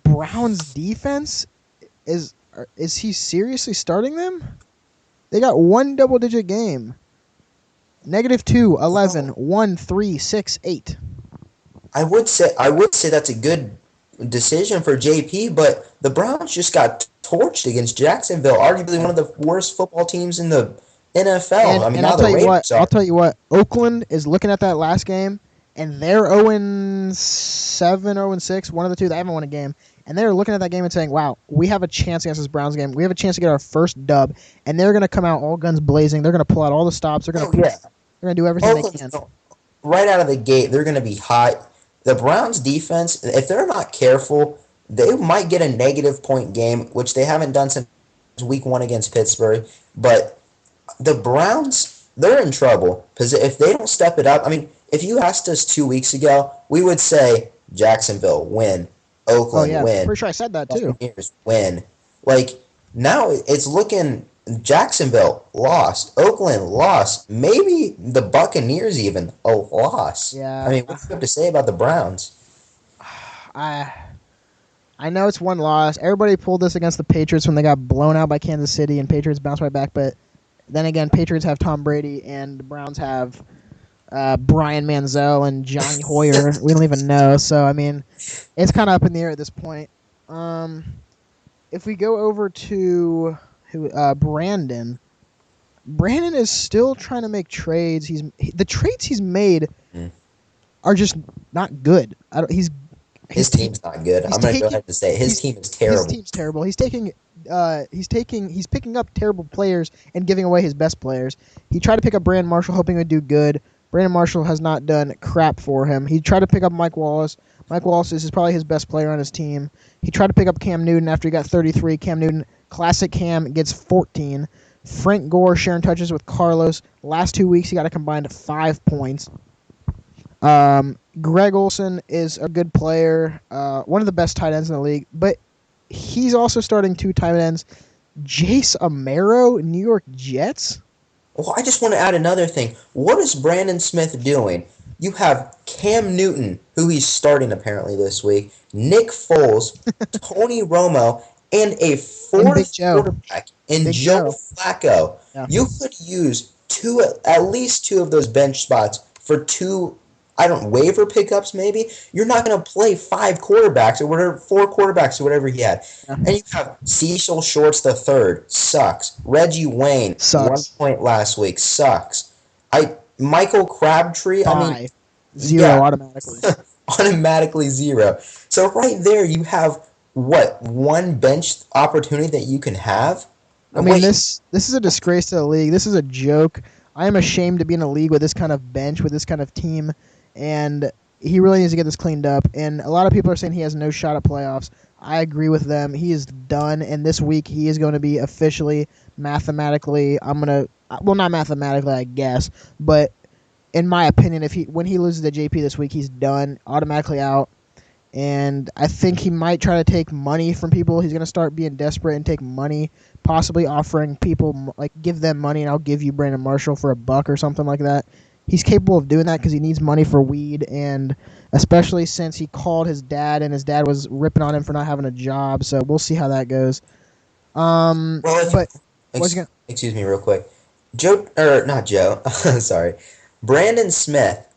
Brown's defense, is he seriously starting them? They got 1 double-digit game. -2, 11, 1, 3, 6, 8. I would say that's a good decision for JP, but the Browns just got torched against Jacksonville, arguably one of the worst football teams in the NFL. I'll tell you what, Oakland is looking at that last game, and they're 0-7, 0-6, one of the two. They haven't won a game, and they're looking at that game and saying, "Wow, we have a chance against this Browns game. We have a chance to get our first dub." And they're going to come out all guns blazing. They're going to pull out all the stops. They're going to do everything they can. Right out of the gate, they're going to be hot. The Browns defense, if they're not careful, they might get a negative point game, which they haven't done since week 1 against Pittsburgh. But the Browns, they're in trouble because if they don't step it up, if you asked us 2 weeks ago, we would say Jacksonville win, Oakland win. Pretty sure I said that too. Buccaneers win. Now it's looking Jacksonville lost, Oakland lost, maybe the Buccaneers even a loss. Yeah. What do you have to say about the Browns? I know it's one loss. Everybody pulled this against the Patriots when they got blown out by Kansas City, and Patriots bounced right back. But then again, Patriots have Tom Brady, and the Browns have Brian Manziel and Johnny Hoyer. We don't even know. So, it's kind of up in the air at this point. If we go over to Brandon is still trying to make trades. The trades he's made are just not good. His team's not good. I'm going to go ahead and say his team is terrible. His team's terrible. He's picking up terrible players and giving away his best players. He tried to pick up Brandon Marshall, hoping he would do good. Brandon Marshall has not done crap for him. He tried to pick up Mike Wallace. Mike Wallace is probably his best player on his team. He tried to pick up Cam Newton after he got 33. Cam Newton, classic Cam, gets 14. Frank Gore sharing touches with Carlos. Last 2 weeks, he got a combined 5 points. Greg Olsen is a good player, one of the best tight ends in the league, but he's also starting 2 tight ends Jace Amaro, New York Jets? Well, I just want to add another thing. What is Brandon Smith doing? You have Cam Newton, who he's starting apparently this week, Nick Foles, Tony Romo, and a And Big fourth Joe. quarterback in Big Joe Joe. Flacco. Yeah. You could use at least two of those bench spots for two, waiver pickups maybe. You're not going to play five quarterbacks or whatever, four quarterbacks or whatever he had. Yeah. And you have Cecil Shorts the third, sucks. Reggie Wayne, Sucks. 1 point last week, sucks. Michael Crabtree, Bye. Zero automatically. automatically zero. So right there you have one bench opportunity that you can have. I mean, this is a disgrace to the league. This is a joke. I am ashamed to be in a league with this kind of bench, with this kind of team, and he really needs to get this cleaned up. And a lot of people are saying he has no shot at playoffs. I agree with them. He is done, and this week he is going to be officially, mathematically, not mathematically, I guess, but in my opinion, when he loses to JP this week, he's done, automatically out. And I think he might try to take money from people. He's going to start being desperate and take money, possibly offering people, like, give them money and I'll give you Brandon Marshall for $1 or something like that. He's capable of doing that because he needs money for weed, and especially since he called his dad and his dad was ripping on him for not having a job. So we'll see how that goes. Excuse me real quick. Sorry. Brandon Smith,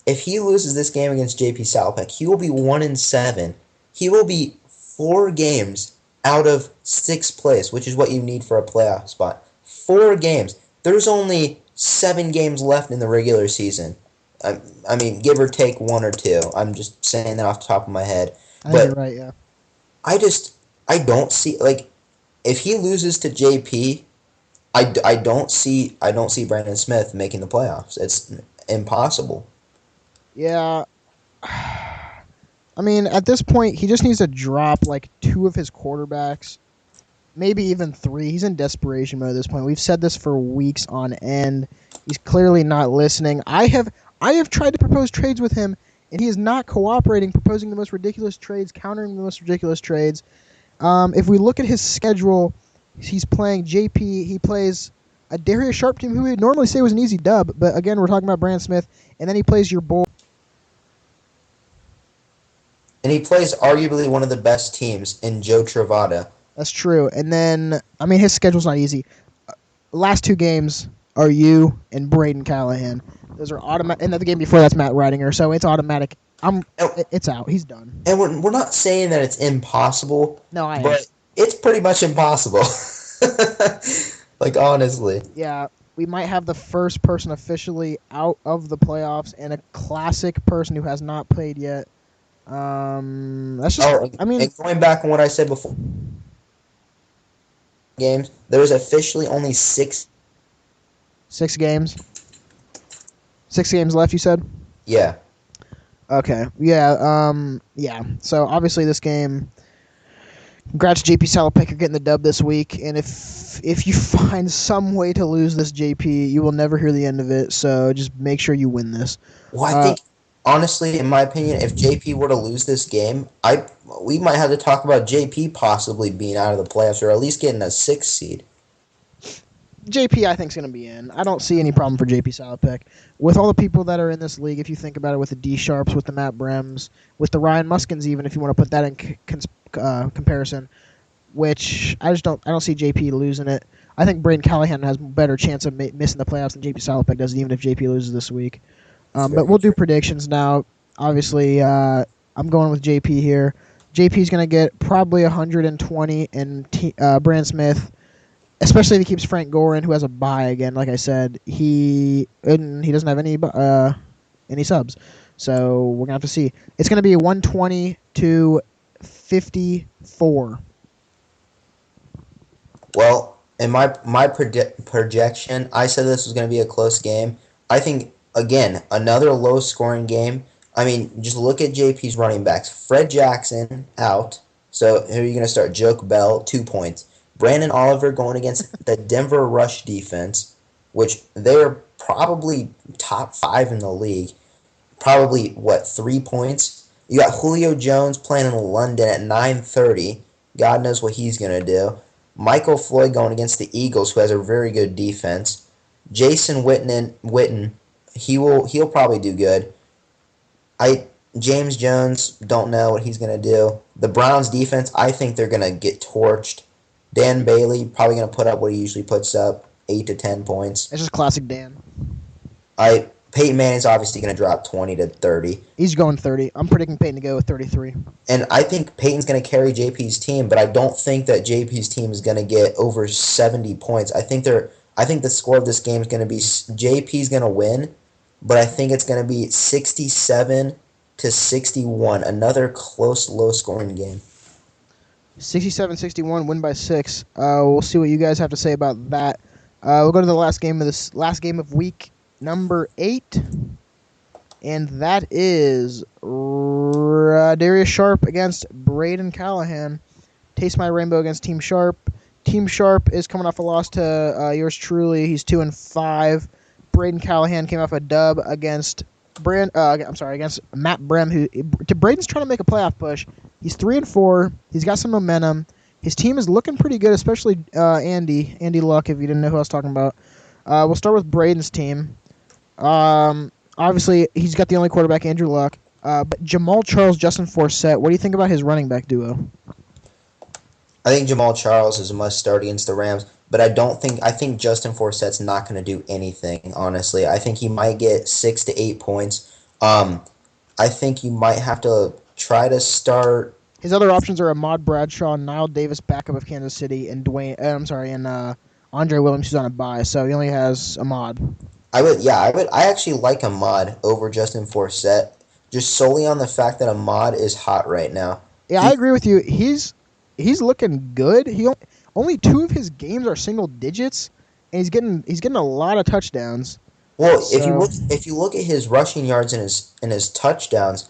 if he loses this game against JP Salopek, he will be 1-7. He will be 4 games out of 6th place, which is what you need for a playoff spot. 4 games. There's only 7 games left in the regular season. I mean, give or take 1 or 2. I'm just saying that off the top of my head. I think you're right, yeah. I don't see, like, if he loses to JP, I don't see Brandon Smith making the playoffs. It's impossible. Yeah. I mean, at this point, he just needs to drop like 2 of his quarterbacks, maybe even 3. He's in desperation mode at this point. We've said this for weeks on end. He's clearly not listening. I have tried to propose trades with him, and he is not cooperating, proposing the most ridiculous trades, countering the most ridiculous trades. If we look at his schedule, he's playing JP. He plays a Darius Sharp team who we'd normally say was an easy dub, but again, we're talking about Brandon Smith, and then he plays your boy. And he plays arguably one of the best teams in Joe Travada. That's true. And then, I mean, his schedule's not easy. Last 2 games are you and Braden Callahan. Those are automatic. And the game before that's Matt Ridinger, so it's automatic. It's out. He's done. And we're not saying that it's impossible. No, but it's pretty much impossible. Like, honestly. Yeah, we might have the first person officially out of the playoffs and a classic person who has not played yet. That's just. I mean, and going back on what I said before, games, there's officially only 6 games. 6 games left, you said? Yeah. Okay. Yeah. Yeah. So obviously this game. Congrats, JP Salopek. You're getting the dub this week, and if you find some way to lose this, JP, you will never hear the end of it. So just make sure you win this. Well, I think, honestly, in my opinion, if JP were to lose this game, we might have to talk about JP possibly being out of the playoffs or at least getting a 6th seed. JP, I think, is going to be in. I don't see any problem for JP Salopek. With all the people that are in this league, if you think about it, with the D Sharps, with the Matt Brems, with the Ryan Muskins, even if you want to put that in comparison, which I don't see JP losing it. I think Braden Callahan has a better chance of missing the playoffs than JP Salopek does, even if JP loses this week. But we'll do predictions now. Obviously, I'm going with JP here. JP's going to get probably 120, and Brandon Smith, especially if he keeps Frank Gore in, who has a bye again. Like I said, he doesn't have any subs, so we're gonna have to see. It's gonna be 120 to 54. Well, in my projection, I said this was going to be a close game. I think, again, another low-scoring game. I mean, just look at JP's running backs. Fred Jackson out, so who are you going to start? Joke Bell, 2 points. Brandon Oliver going against the Denver rush defense, which they're probably top 5 in the league. Probably, 3 points? You got Julio Jones playing in London at 9:30. God knows what he's going to do. Michael Floyd going against the Eagles, who has a very good defense. Jason Witten, he'll probably do good. James Jones, don't know what he's gonna do. The Browns defense, I think they're gonna get torched. Dan Bailey probably gonna put up what he usually puts up, 8 to 10 points. It's just classic Dan. Peyton Manning's obviously gonna drop 20 to 30. He's going 30. I'm predicting Peyton to go with 33. And I think Peyton's going to carry JP's team, but I don't think that JP's team is going to get over 70 points. I think the score of this game is going to be JP's going to win, but I think it's going to be 67 to 61. Another close, low-scoring game. 67-61, win by 6. We'll see what you guys have to say about that. We'll go to the last game of week number 8. And that is Darius Sharp against Braden Callahan. Taste My Rainbow against Team Sharp. Team Sharp is coming off a loss to yours truly. He's 2-5. Braden Callahan came off a dub against against Matt Brem. Braden's trying to make a playoff push. He's 3-4. He's got some momentum. His team is looking pretty good, especially Andy Luck. If you didn't know who I was talking about, we'll start with Braden's team. Obviously, he's got the only quarterback, Andrew Luck. But Jamal Charles, Justin Forsett, what do you think about his running back duo? I think Jamal Charles is a must-start against the Rams, but I think Justin Forsett's not going to do anything, honestly. I think he might get 6 to 8 points. I think you might have to try to start. His other options are Ahmad Bradshaw, Nile Davis, backup of Kansas City, and Andre Williams, who's on a bye, so he only has Ahmad. I actually like Ahmad over Justin Forsett, just solely on the fact that Ahmad is hot right now. Yeah, I agree with you. He's looking good. Only 2 of his games are single digits, and he's getting a lot of touchdowns. Well, if you look at his rushing yards and his touchdowns,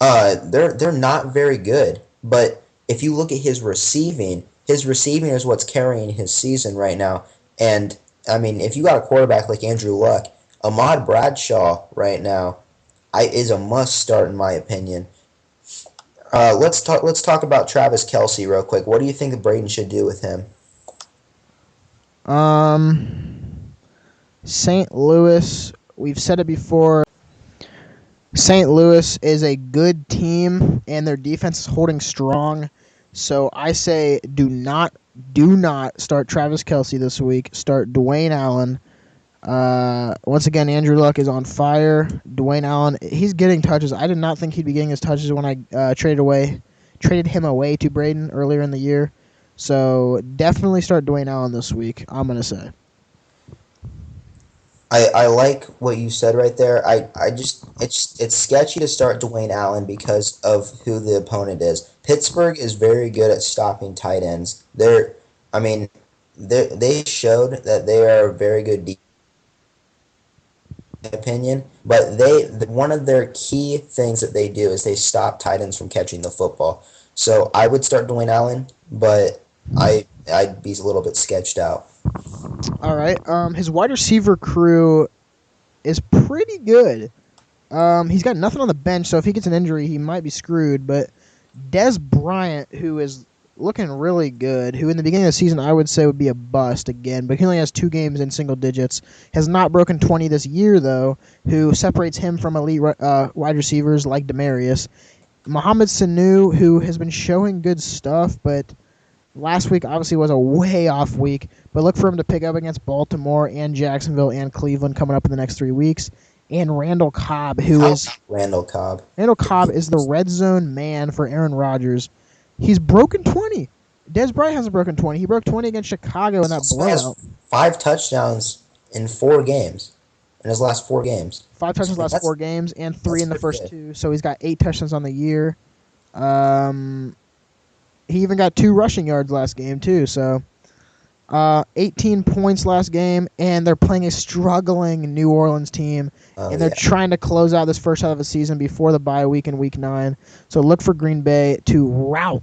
they're not very good. But if you look at his receiving is what's carrying his season right now. And I mean, if you got a quarterback like Andrew Luck, Ahmad Bradshaw right now is a must start in my opinion. Let's talk about Travis Kelce real quick. What do you think Braden should do with him? St. Louis, we've said it before. St. Louis is a good team, and their defense is holding strong. So I say do not start Travis Kelce this week. Start Dwayne Allen. Once again, Andrew Luck is on fire. Dwayne Allen, he's getting touches. I did not think he'd be getting his touches when I traded him away to Braden earlier in the year. So definitely start Dwayne Allen this week, I'm going to say. I like what you said right there. It's sketchy to start Dwayne Allen because of who the opponent is. Pittsburgh is very good at stopping tight ends. They showed that they are a very good opinion, but one of their key things that they do is they stop tight ends from catching the football. So I would start Dwayne Allen, but I'd be a little bit sketched out. All right. His wide receiver crew is pretty good. He's got nothing on the bench, so if he gets an injury, he might be screwed. But Des Bryant, who is looking really good, who in the beginning of the season I would say would be a bust again, but he only has 2 games in single digits, has not broken 20 this year, though, who separates him from elite wide receivers like Demaryius. Mohamed Sanu, who has been showing good stuff, but last week obviously was a way off week, but look for him to pick up against Baltimore and Jacksonville and Cleveland coming up in the next 3 weeks. And Randall Cobb, Randall Cobb is the red zone man for Aaron Rodgers. He's broken 20. Des Bryant hasn't broken 20. He broke 20 against Chicago in that blowout. 5 touchdowns in 4 games. In his last 4 games. 5 touchdowns in the last 4 games and 3 in the first good. 2. So he's got 8 touchdowns on the year. He even got 2 rushing yards last game too. So 18 points last game, and they're playing a struggling New Orleans team, and they're trying to close out this first half of the season before the bye week in Week 9. So look for Green Bay to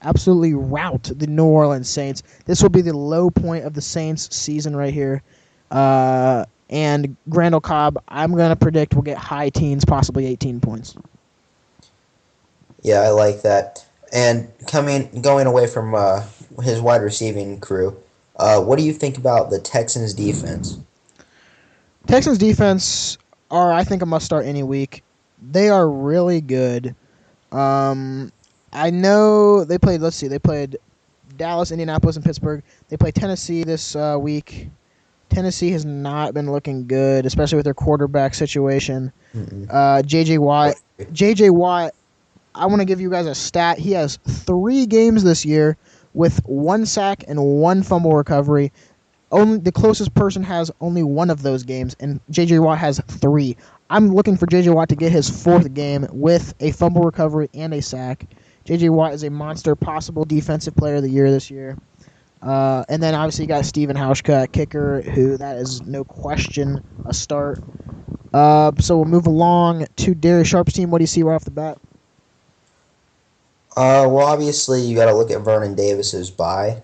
absolutely rout the New Orleans Saints. This will be the low point of the Saints season right here. And Randall Cobb, I'm going to predict will get high teens, possibly 18 points. Yeah, I like that. And going away from his wide receiving crew, what do you think about the Texans' defense? Texans defense are, I think, a must start any week. They are really good. Um, I know they played. Let's see, they played Dallas, Indianapolis, and Pittsburgh. They play Tennessee this week. Tennessee has not been looking good, especially with their quarterback situation. Mm-mm. J.J. Watt. J.J. Watt. I want to give you guys a stat. He has 3 games this year with 1 sack and 1 fumble recovery. Only the closest person has only 1 of those games, and J.J. Watt has 3. I'm looking for J.J. Watt to get his 4th game with a fumble recovery and a sack. J.J. Watt is a monster, possible defensive player of the year this year. And then obviously you got Steven Hauschka, kicker, who that is no question a start. So we'll move along to Darius Sharp's team. What do you see right off the bat? Well, obviously you got to look at Vernon Davis's bye.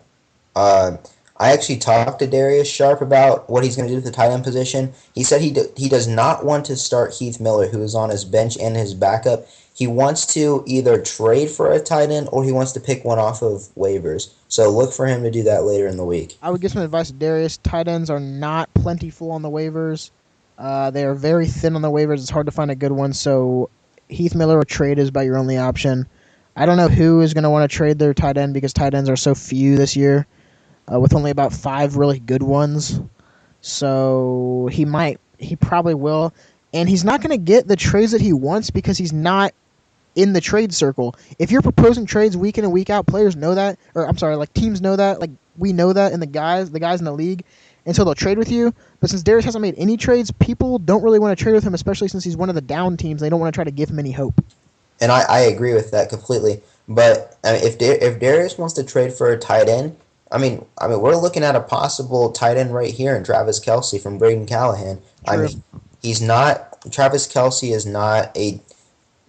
I actually talked to Darius Sharp about what he's going to do with the tight end position. He said he does not want to start Heath Miller, who is on his bench and his backup. He wants to either trade for a tight end or he wants to pick one off of waivers. So look for him to do that later in the week. I would give some advice to Darius. Tight ends are not plentiful on the waivers. They are very thin on the waivers. It's hard to find a good one. So Heath Miller or trade is about your only option. I don't know who is going to want to trade their tight end because tight ends are so few this year, with only about 5 really good ones. So he probably will. And he's not going to get the trades that he wants because he's not in the trade circle. If you're proposing trades week in and week out, players know that, or I'm sorry, like teams know that, like we know that, and the guys in the league, and so they'll trade with you. But since Darius hasn't made any trades, people don't really want to trade with him, especially since he's one of the down teams. They don't want to try to give him any hope. And I agree with that completely. But I mean, if Darius wants to trade for a tight end, I mean, we're looking at a possible tight end right here in Travis Kelce from Braden Callahan. True. I mean, Travis Kelce is not a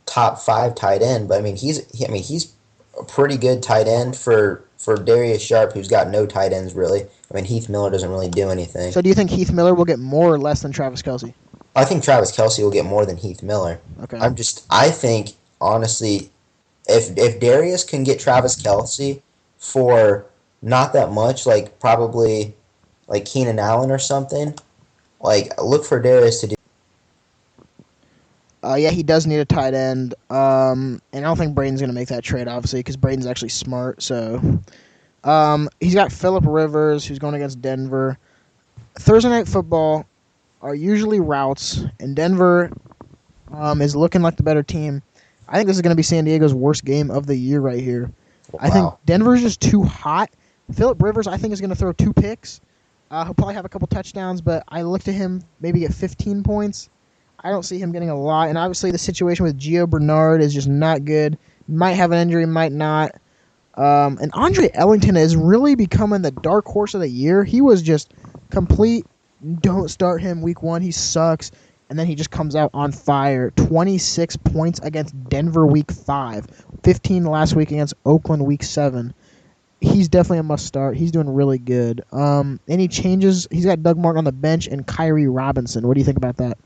top 5 tight end, but I mean he's a pretty good tight end for Darius Sharp, who's got no tight ends really. I mean Heath Miller doesn't really do anything. So do you think Heath Miller will get more or less than Travis Kelce? I think Travis Kelce will get more than Heath Miller. Okay. I think honestly, if Darius can get Travis Kelce for not that much, like probably like Keenan Allen or something, like look for Darius to do. Yeah, he does need a tight end. And I don't think Braden's going to make that trade, obviously, because Braden's actually smart. So he's got Phillip Rivers, who's going against Denver. Thursday Night Football are usually routes, and Denver is looking like the better team. I think this is going to be San Diego's worst game of the year right here. Wow. I think Denver's just too hot. Phillip Rivers, I think, is going to throw 2 picks. He'll probably have a couple touchdowns, but I look to him maybe get 15 points. I don't see him getting a lot, and obviously the situation with Gio Bernard is just not good. Might have an injury, might not. And Andre Ellington is really becoming the dark horse of the year. He was just complete, don't start him week 1, he sucks, and then he just comes out on fire. 26 points against Denver week 5, 15 last week against Oakland week 7. He's definitely a must start. He's doing really good. Any changes? He's got Doug Martin on the bench and Kyrie Robinson. What do you think about that?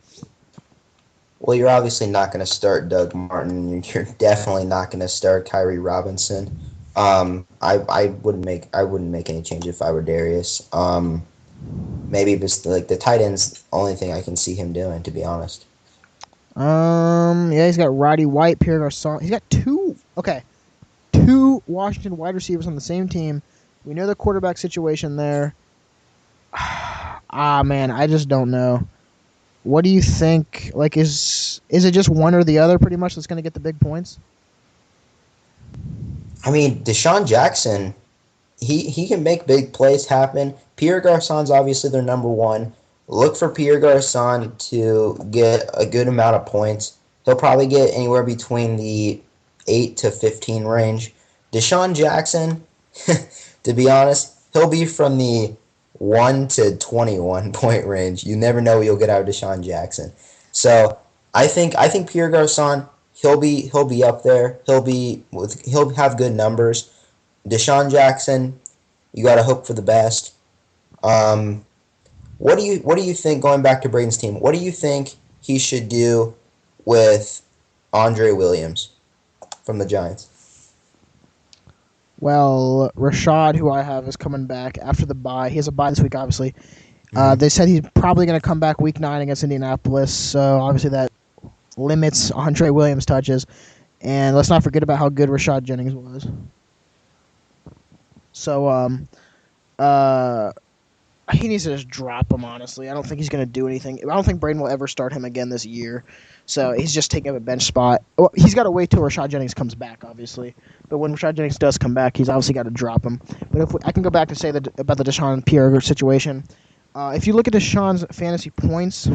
Well, you're obviously not going to start Doug Martin. You're definitely not going to start Kyrie Robinson. I wouldn't make any change if I were Darius. Maybe just like the tight end's the only thing I can see him doing, to be honest. Yeah, he's got Roddy White, Pierre Garçon. He's got 2 Washington wide receivers on the same team. We know the quarterback situation there. Man, I just don't know. What do you think? Like, is it just one or the other pretty much that's going to get the big points? I mean, Deshaun Jackson, he can make big plays happen. Pierre Garçon's obviously their number 1. Look for Pierre Garçon to get a good amount of points. He'll probably get anywhere between the 8 to 15 range. Deshaun Jackson, to be honest, he'll be from the 1 to 21 point range. You never know what you'll get out of Deshaun Jackson. So I think Pierre Garçon, he'll be up there. He'll have good numbers. Deshaun Jackson, you got to hope for the best. What do you think, going back to Braden's team, what do you think he should do with Andre Williams from the Giants? Well, Rashad, who I have, is coming back after the bye. He has a bye this week, obviously. Mhm. They said he's probably going to come back week 9 against Indianapolis, so obviously that limits Andre Williams' touches. And let's not forget about how good Rashad Jennings was. So, he needs to just drop him, honestly. I don't think he's going to do anything. I don't think Braden will ever start him again this year. So he's just taking up a bench spot. Well, he's got to wait till Rashad Jennings comes back, obviously. But when Rashad Jennings does come back, he's obviously got to drop him. But I can go back to say about the Deshaun Pierre situation. If you look at Deshaun's fantasy points,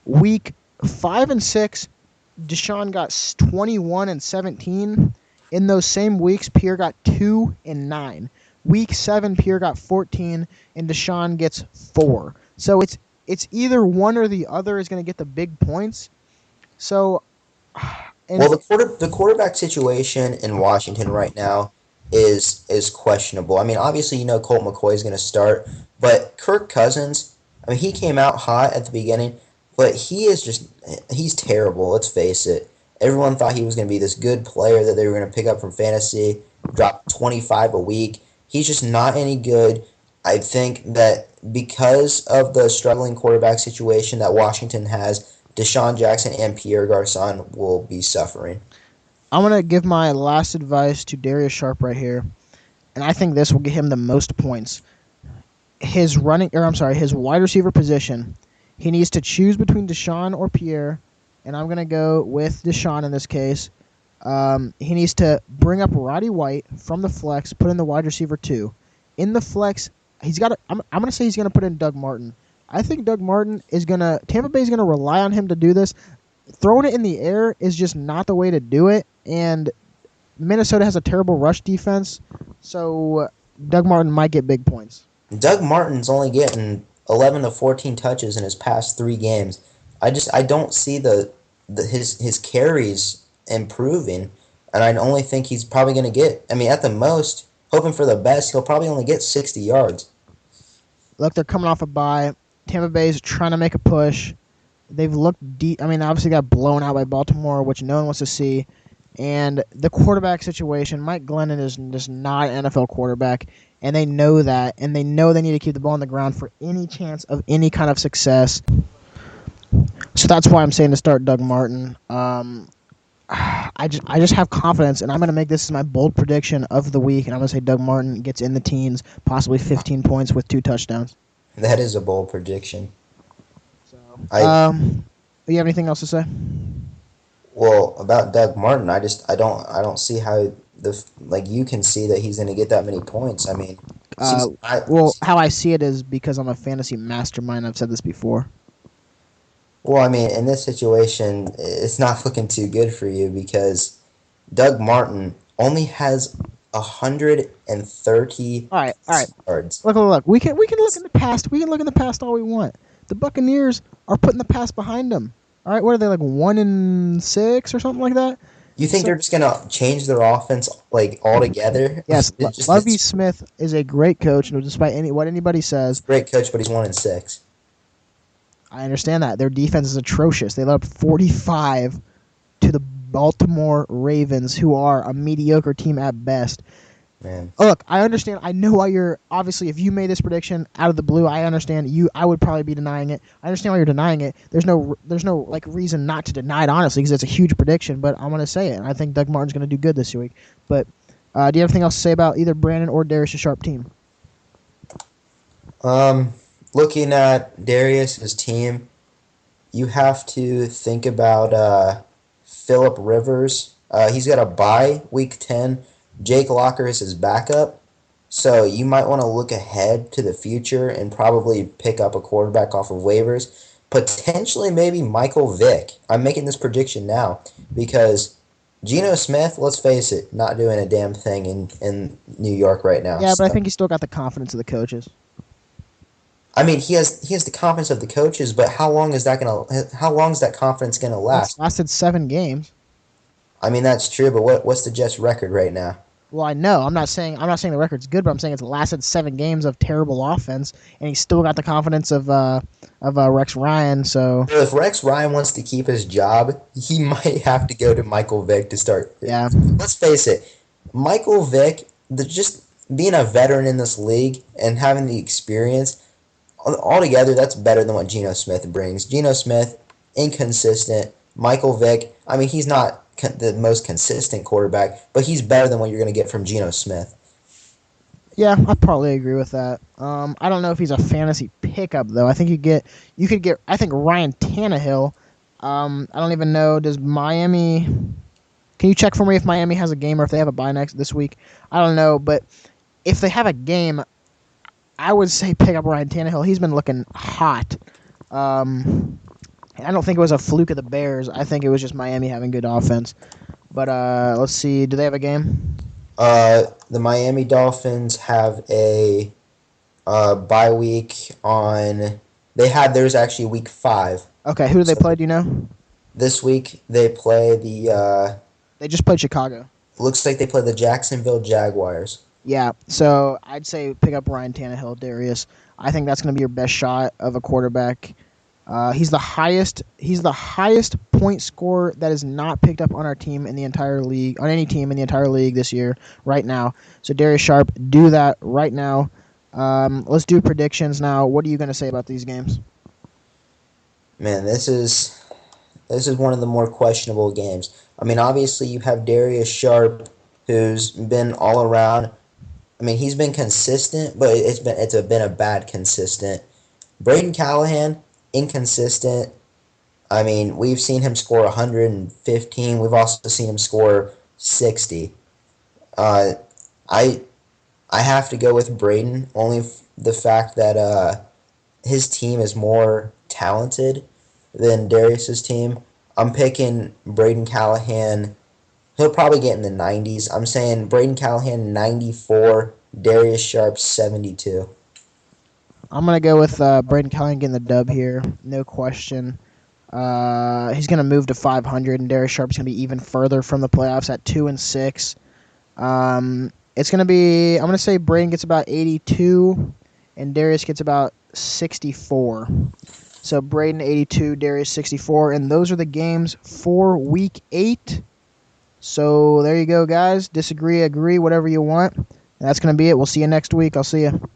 week 5 and 6, Deshaun got 21 and 17. In those same weeks, Pierre got 2 and 9. Week 7, Pierre got 14, and Deshaun gets 4. So it's either one or the other is going to get the big points. So, Well, the quarterback situation in Washington right now is questionable. I mean, obviously, Colt McCoy is going to start, but Kirk Cousins, I mean, he came out hot at the beginning, but he's terrible, let's face it. Everyone thought he was going to be this good player that they were going to pick up from fantasy, drop 25 a week. He's just not any good. I think that because of the struggling quarterback situation that Washington has, Deshaun Jackson and Pierre Garçon will be suffering. I'm going to give my last advice to Darius Sharp right here, and I think this will get him the most points. His wide receiver position, he needs to choose between Deshaun or Pierre, and I'm going to go with Deshaun in this case. He needs to bring up Roddy White from the flex, put in the wide receiver 2. In the flex, I'm going to say he's going to put in Doug Martin. I think Doug Martin Tampa Bay is going to rely on him to do this. Throwing it in the air is just not the way to do it, and Minnesota has a terrible rush defense, so Doug Martin might get big points. Doug Martin's only getting 11 to 14 touches in his past 3 games. I don't see his carries improving, and I only think he's probably going to get, I mean, at the most, hoping for the best, he'll probably only get 60 yards. Look, they're coming off a bye. Tampa Bay's trying to make a push. They've looked deep. I mean, obviously got blown out by Baltimore, which no one wants to see. And the quarterback situation, Mike Glennon is just not an NFL quarterback, and they know that, and they know they need to keep the ball on the ground for any chance of any kind of success. So that's why I'm saying to start Doug Martin. I just have confidence, and I'm going to make this my bold prediction of the week, and I'm going to say Doug Martin gets in the teens, possibly 15 points with 2 touchdowns. That is a bold prediction. So, do you have anything else to say? Well, about Doug Martin, I don't see how you can see that he's going to get that many points. I mean, how I see it is because I'm a fantasy mastermind. I've said this before. Well, I mean, in this situation, it's not looking too good for you because Doug Martin only has 130 all right. yards. Look. We can look in the past. We can look in the past all we want. The Buccaneers are putting the past behind them. All right, what are they, like 1-6 or something like that? You think they're just gonna change their offense altogether? Yes, Lovie Smith is a great coach, and despite what anybody says, great coach, but he's 1-6. I understand that their defense is atrocious. They let up 45 to the Baltimore Ravens, who are a mediocre team at best. Man. Look, I understand. I know why you're obviously. If you made this prediction out of the blue, I understand. I would probably be denying it. I understand why you're denying it. There's no reason not to deny it, honestly, because it's a huge prediction. But I'm going to say it. And I think Doug Martin's going to do good this week. But do you have anything else to say about either Brandon or Darius' Sharp team? Looking at Darius' team, you have to think about Phillip Rivers. He's got a bye week 10. Jake Locker is his backup, so you might want to look ahead to the future and probably pick up a quarterback off of waivers. Potentially maybe Michael Vick. I'm making this prediction now because Geno Smith, let's face it, not doing a damn thing in New York right now. Yeah, but I think he's still got the confidence of the coaches. I mean, he has the confidence of the coaches, but how long is that confidence gonna last? It's lasted 7 games. I mean, that's true, but what's the Jets' record right now? Well, I know. I'm not saying the record's good, but I'm saying it's lasted 7 games of terrible offense, and he's still got the confidence of Rex Ryan. So if Rex Ryan wants to keep his job, he might have to go to Michael Vick to start. Yeah. Let's face it, Michael Vick just being a veteran in this league and having the experience, altogether, that's better than what Geno Smith brings. Geno Smith, inconsistent. Michael Vick, I mean, he's not the most consistent quarterback, but he's better than what you're going to get from Geno Smith. Yeah, I probably agree with that. I don't know if he's a fantasy pickup though. I think you could get. I think Ryan Tannehill. I don't even know. Does Miami? Can you check for me if Miami has a game or if they have a bye this week? I don't know, but if they have a game, I would say pick up Ryan Tannehill. He's been looking hot. I don't think it was a fluke of the Bears. I think it was just Miami having good offense. But let's see. Do they have a game? The Miami Dolphins have a bye week on. They had theirs actually week 5. Okay, who do they play? Do you know? This week they play the. They just played Chicago. Looks like they play the Jacksonville Jaguars. Yeah, so I'd say pick up Ryan Tannehill, Darius. I think that's going to be your best shot of a quarterback. He's the highest point scorer that is not picked up on our team in the entire league, on any team in the entire league this year, right now. So Darius Sharp, do that right now. Let's do predictions now. What are you going to say about these games? Man, this is one of the more questionable games. I mean, obviously you have Darius Sharp, who's been all around. I mean, he's been consistent, but it's been a bad consistent. Braden Callahan, inconsistent. I mean, we've seen him score 115. We've also seen him score 60. I have to go with Braden, only the fact that his team is more talented than Darius's team. I'm picking Braden Callahan. He'll probably get in the 90s. I'm saying Braden Callahan 94, Darius Sharp 72. I'm going to go with Braden Callahan getting the dub here, no question. He's going to move to 500, and Darius Sharp's going to be even further from the playoffs at 2-6. It's going to be, I'm going to say Braden gets about 82, and Darius gets about 64. So Braden 82, Darius 64, and those are the games for Week 8. So there you go, guys. Disagree, agree, whatever you want. That's going to be it. We'll see you next week. I'll see you.